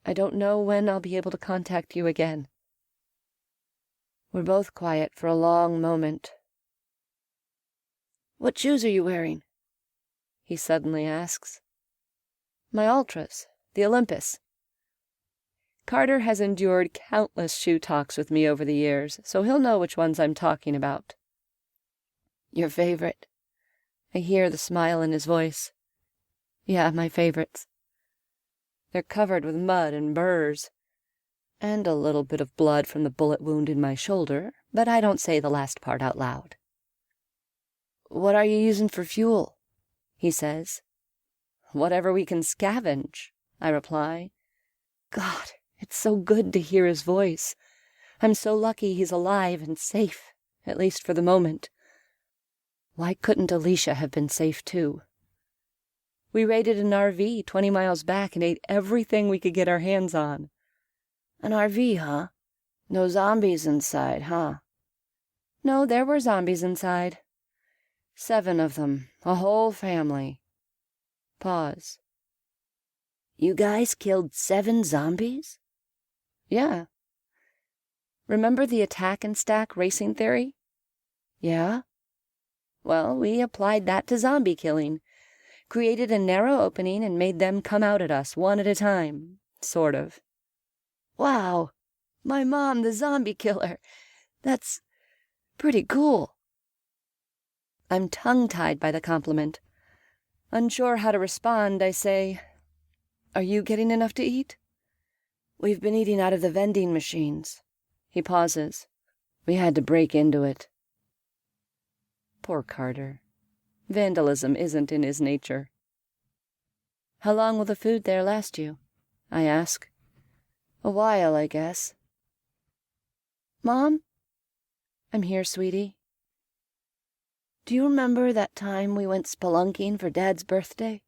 I don't know when I'll be able to contact you again. We're both quiet for a long moment. What shoes are you wearing? He suddenly asks. My Ultras, the Olympus. Carter has endured countless shoe talks with me over the years, so he'll know which ones I'm talking about. Your favorite? I hear the smile in his voice. Yeah, my favorites. They're covered with mud and burrs, and a little bit of blood from the bullet wound in my shoulder, but I don't say the last part out loud. What are you using for fuel? He says. Whatever we can scavenge, I reply. God, it's so good to hear his voice. I'm so lucky he's alive and safe, at least for the moment. Why couldn't Alicia have been safe, too? We raided an RV 20 miles back and ate everything we could get our hands on. An RV, huh? No zombies inside, huh? No, there were zombies inside. 7 of them, a whole family. Pause. You guys killed 7 zombies? Yeah. Remember the attack and stack racing theory? Yeah. Well, we applied that to zombie killing. Created a narrow opening and made them come out at us one at a time, sort of. Wow, my mom, the zombie killer. That's pretty cool. I'm tongue-tied by the compliment. Unsure how to respond, I say, Are you getting enough to eat? We've been eating out of the vending machines. He pauses. We had to break into it. Poor Carter. Vandalism isn't in his nature. How long will the food there last you? I ask. A while, I guess. Mom? I'm here, sweetie. Do you remember that time we went spelunking for Dad's birthday?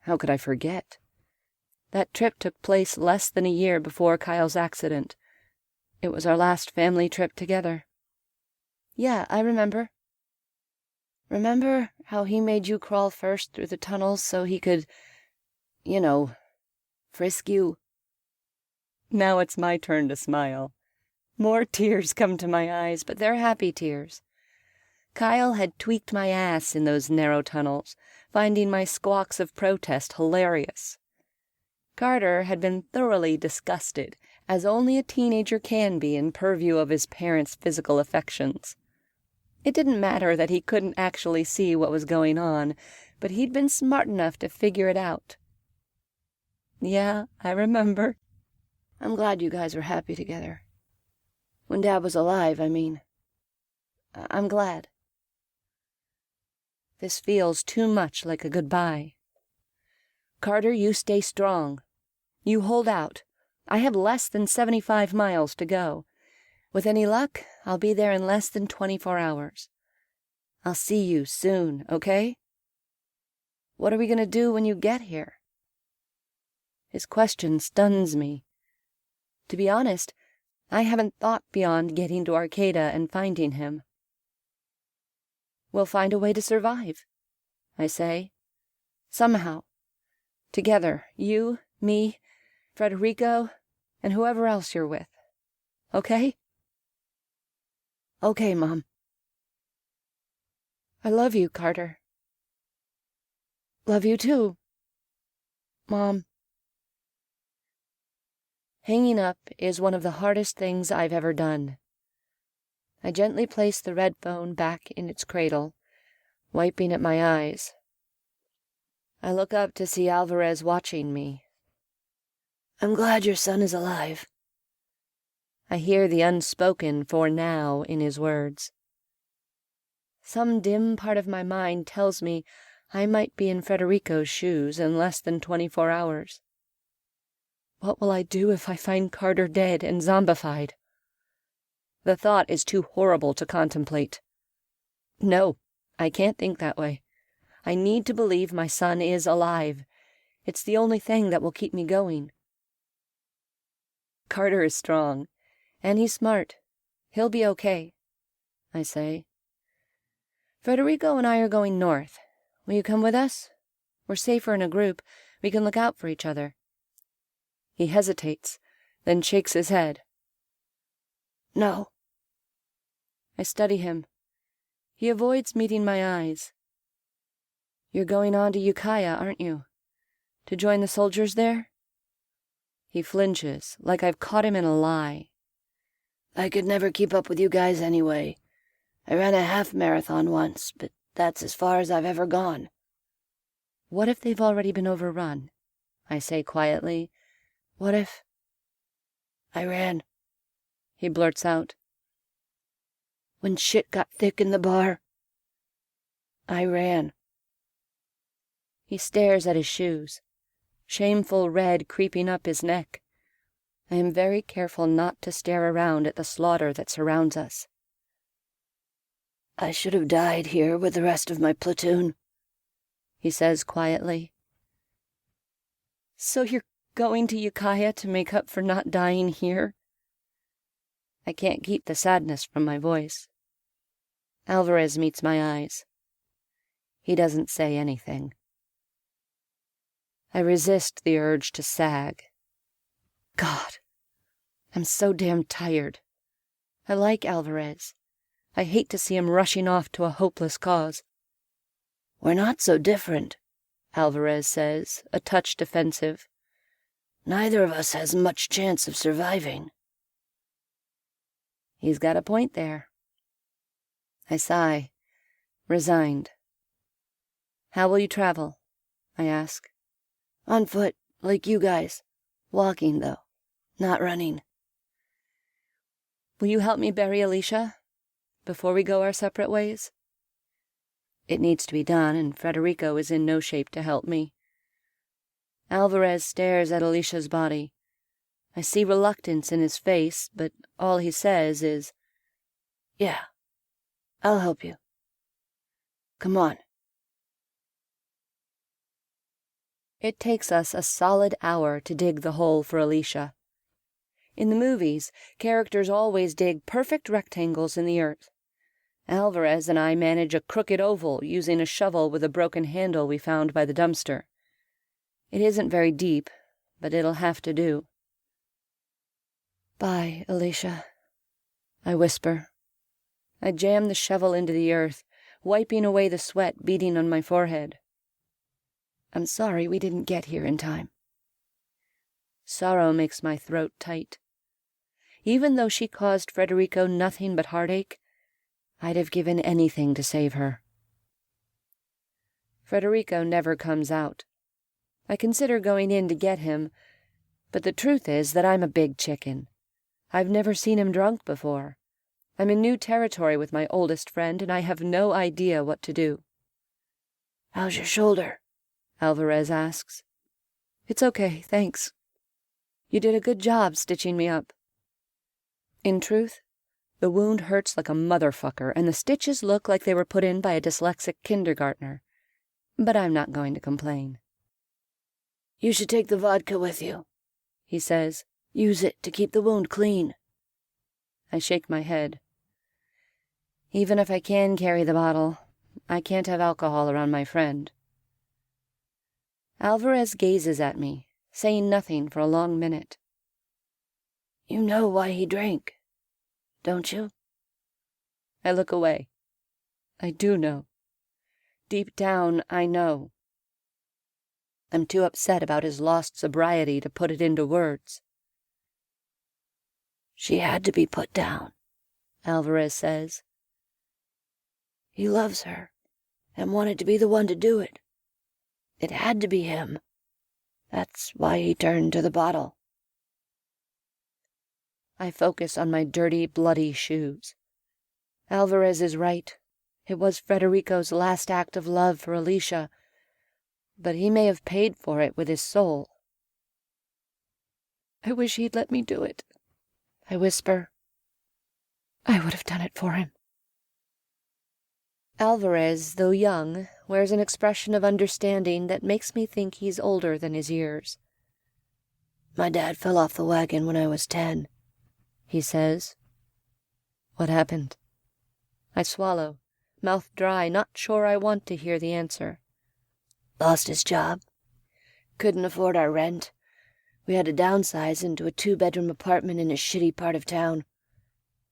How could I forget? That trip took place less than a year before Kyle's accident. It was our last family trip together. Yeah, I remember. Remember how he made you crawl first through the tunnels so he could, frisk you? Now it's my turn to smile. More tears come to my eyes, but they're happy tears. Kyle had tweaked my ass in those narrow tunnels, finding my squawks of protest hilarious. Carter had been thoroughly disgusted, as only a teenager can be in purview of his parents' physical affections. It didn't matter that he couldn't actually see what was going on, but he'd been smart enough to figure it out. Yeah, I remember. I'm glad you guys were happy together. When Dad was alive, I mean. I'm glad. This feels too much like a goodbye. Carter, you stay strong. You hold out. I have less than 75 miles to go. With any luck, I'll be there in less than 24 hours. I'll see you soon, okay? What are we going to do when you get here? His question stuns me. To be honest, I haven't thought beyond getting to Arcata and finding him. We'll find a way to survive, I say. Somehow. Together, you, me, Federico, and whoever else you're with. Okay? Okay, Mom. I love you, Carter. Love you too, Mom. Hanging up is one of the hardest things I've ever done. I gently place the red phone back in its cradle, wiping at my eyes. I look up to see Alvarez watching me. I'm glad your son is alive. I hear the unspoken "for now" in his words. Some dim part of my mind tells me I might be in Federico's shoes in less than 24 hours. What will I do if I find Carter dead and zombified? The thought is too horrible to contemplate. No, I can't think that way. I need to believe my son is alive. It's the only thing that will keep me going. Carter is strong, and he's smart. He'll be okay, I say. Federico and I are going north. Will you come with us? We're safer in a group. We can look out for each other. He hesitates, then shakes his head. No. I study him. He avoids meeting my eyes. You're going on to Ukiah, aren't you? To join the soldiers there? He flinches, like I've caught him in a lie. I could never keep up with you guys anyway. I ran a half marathon once, but that's as far as I've ever gone. What if they've already been overrun? I say quietly. What if... I ran, He blurts out. When shit got thick in the bar, I ran. He stares at his shoes, shameful red creeping up his neck. I am very careful not to stare around at the slaughter that surrounds us. I should have died here with the rest of my platoon, He says quietly. So you're going to Ukiah to make up for not dying here? I can't keep the sadness from my voice. Alvarez meets my eyes. He doesn't say anything. I resist the urge to sag. God, I'm so damn tired. I like Alvarez. I hate to see him rushing off to a hopeless cause. We're not so different, Alvarez says, a touch defensive. Neither of us has much chance of surviving. He's got a point there. I sigh, resigned. How will you travel? I ask. On foot, like you guys. Walking, though. Not running. Will you help me bury Alicia before we go our separate ways? It needs to be done, and Federico is in no shape to help me. Alvarez stares at Alicia's body. I see reluctance in his face, but all he says is, Yeah, I'll help you. Come on. It takes us a solid hour to dig the hole for Alicia. In the movies, characters always dig perfect rectangles in the earth. Alvarez and I manage a crooked oval using a shovel with a broken handle we found by the dumpster. It isn't very deep, but it'll have to do. Bye, Alicia, I whisper. I jam the shovel into the earth, wiping away the sweat beading on my forehead. I'm sorry we didn't get here in time. Sorrow makes my throat tight. Even though she caused Federico nothing but heartache, I'd have given anything to save her. Federico never comes out. I consider going in to get him, but the truth is that I'm a big chicken. I've never seen him drunk before. I'm in new territory with my oldest friend, and I have no idea what to do. How's your shoulder? Alvarez asks. It's okay, thanks. You did a good job stitching me up. In truth, the wound hurts like a motherfucker, and the stitches look like they were put in by a dyslexic kindergartner. But I'm not going to complain. You should take the vodka with you, he says. Use it to keep the wound clean. I shake my head. Even if I can carry the bottle, I can't have alcohol around my friend. Alvarez gazes at me, saying nothing for a long minute. You know why he drank, don't you? I look away. I do know. Deep down, I know. I'm too upset about his lost sobriety to put it into words. She had to be put down, Alvarez says. He loves her and wanted to be the one to do it. It had to be him. That's why he turned to the bottle. I focus on my dirty, bloody shoes. Alvarez is right. It was Federico's last act of love for Alicia, but he may have paid for it with his soul. I wish he'd let me do it, I whisper. I would have done it for him. Alvarez, though young, wears an expression of understanding that makes me think he's older than his years. My dad fell off the wagon when I was 10, he says. What happened? I swallow, mouth dry, not sure I want to hear the answer. Lost his job. Couldn't afford our rent. We had to downsize into a 2-bedroom apartment in a shitty part of town.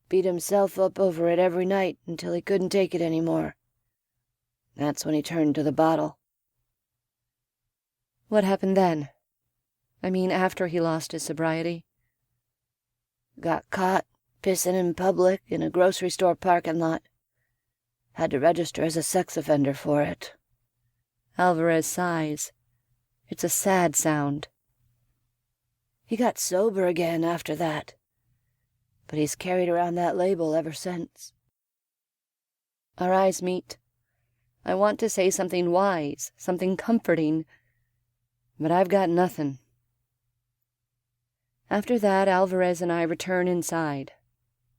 Beat himself up over it every night until he couldn't take it anymore. That's when he turned to the bottle. What happened then? I mean, after he lost his sobriety? Got caught pissing in public in a grocery store parking lot. Had to register as a sex offender for it. Alvarez sighs. It's a sad sound. He got sober again after that, but he's carried around that label ever since. Our eyes meet. I want to say something wise, something comforting, but I've got nothing. After that, Alvarez and I return inside.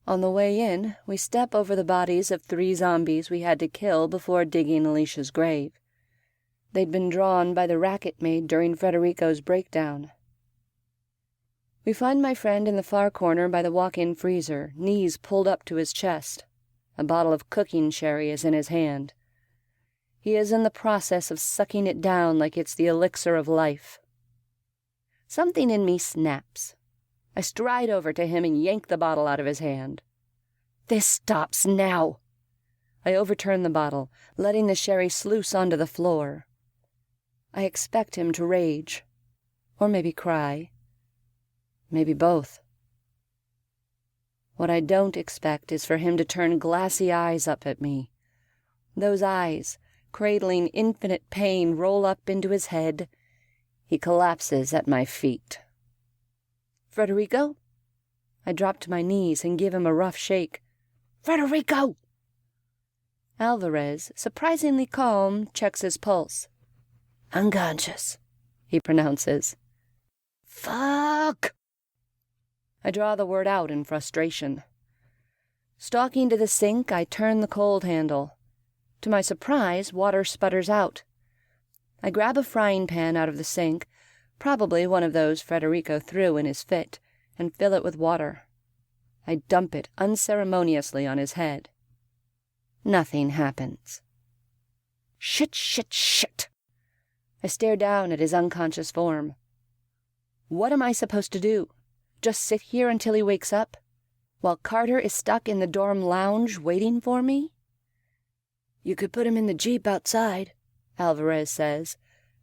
On the way in, we step over the bodies of 3 zombies we had to kill before digging Alicia's grave. They'd been drawn by the racket made during Federico's breakdown. We find my friend in the far corner by the walk-in freezer, knees pulled up to his chest. A bottle of cooking sherry is in his hand. He is in the process of sucking it down like it's the elixir of life. Something in me snaps. I stride over to him and yank the bottle out of his hand. This stops now. I overturn the bottle, letting the sherry sluice onto the floor. I expect him to rage, or maybe cry, maybe both. What I don't expect is for him to turn glassy eyes up at me. Those eyes, cradling infinite pain, roll up into his head. He collapses at my feet. Federico? I drop to my knees and give him a rough shake. Federico! Alvarez, surprisingly calm, checks his pulse. Unconscious, he pronounces. Fuck! I draw the word out in frustration. Stalking to the sink, I turn the cold handle. To my surprise, water sputters out. I grab a frying pan out of the sink, probably one of those Federico threw in his fit, and fill it with water. I dump it unceremoniously on his head. Nothing happens. Shit, shit, shit! I stare down at his unconscious form. What am I supposed to do? Just sit here until he wakes up? While Carter is stuck in the dorm lounge waiting for me? You could put him in the Jeep outside, Alvarez says.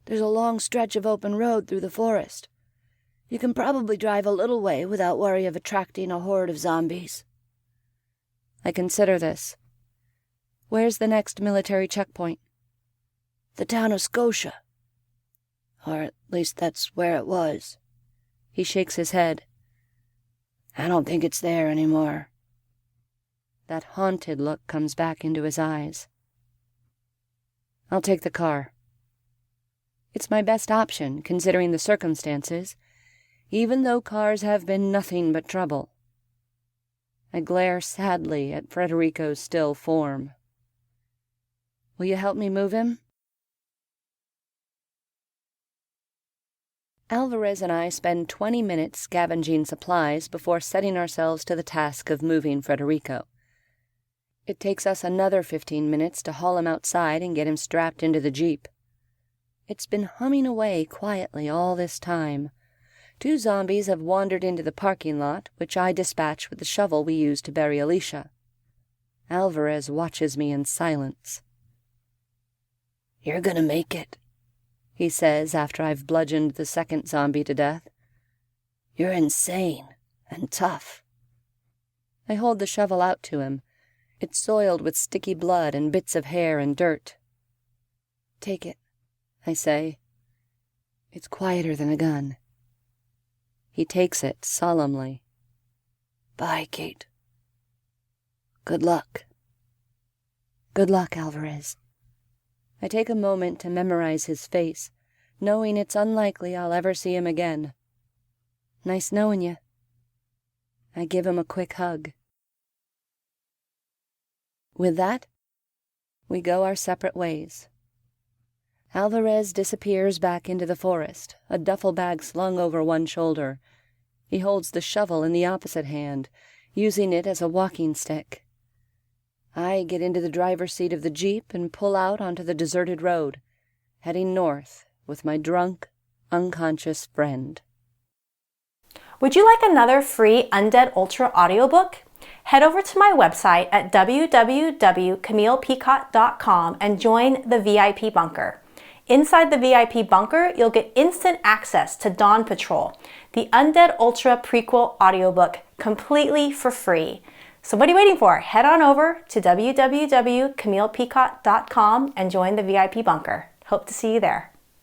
There's a long stretch of open road through the forest. You can probably drive a little way without worry of attracting a horde of zombies. I consider this. Where's the next military checkpoint? The town of Scotia. Or at least that's where it was. He shakes his head. I don't think it's there anymore. That haunted look comes back into his eyes. I'll take the car. It's my best option, considering the circumstances, even though cars have been nothing but trouble. I glare sadly at Federico's still form. Will you help me move him? Alvarez and I spend 20 minutes scavenging supplies before setting ourselves to the task of moving Federico. It takes us another 15 minutes to haul him outside and get him strapped into the Jeep. It's been humming away quietly all this time. 2 zombies have wandered into the parking lot, which I dispatch with the shovel we used to bury Alicia. Alvarez watches me in silence. You're gonna make it, he says after I've bludgeoned the second zombie to death. You're insane and tough. I hold the shovel out to him. It's soiled with sticky blood and bits of hair and dirt. Take it, I say. It's quieter than a gun. He takes it solemnly. Bye, Kate. Good luck. Good luck, Alvarez. I take a moment to memorize his face, knowing it's unlikely I'll ever see him again. Nice knowing you. I give him a quick hug. With that, we go our separate ways. Alvarez disappears back into the forest, a duffel bag slung over one shoulder. He holds the shovel in the opposite hand, using it as a walking stick. I get into the driver's seat of the Jeep and pull out onto the deserted road, heading north with my drunk, unconscious friend. Would you like another free Undead Ultra audiobook? Head over to my website at www.camillepicott.com and join the VIP Bunker. Inside the VIP Bunker, you'll get instant access to Dawn Patrol, the Undead Ultra prequel audiobook, completely for free. So what are you waiting for? Head on over to www.camillepicott.com and join the VIP bunker. Hope to see you there.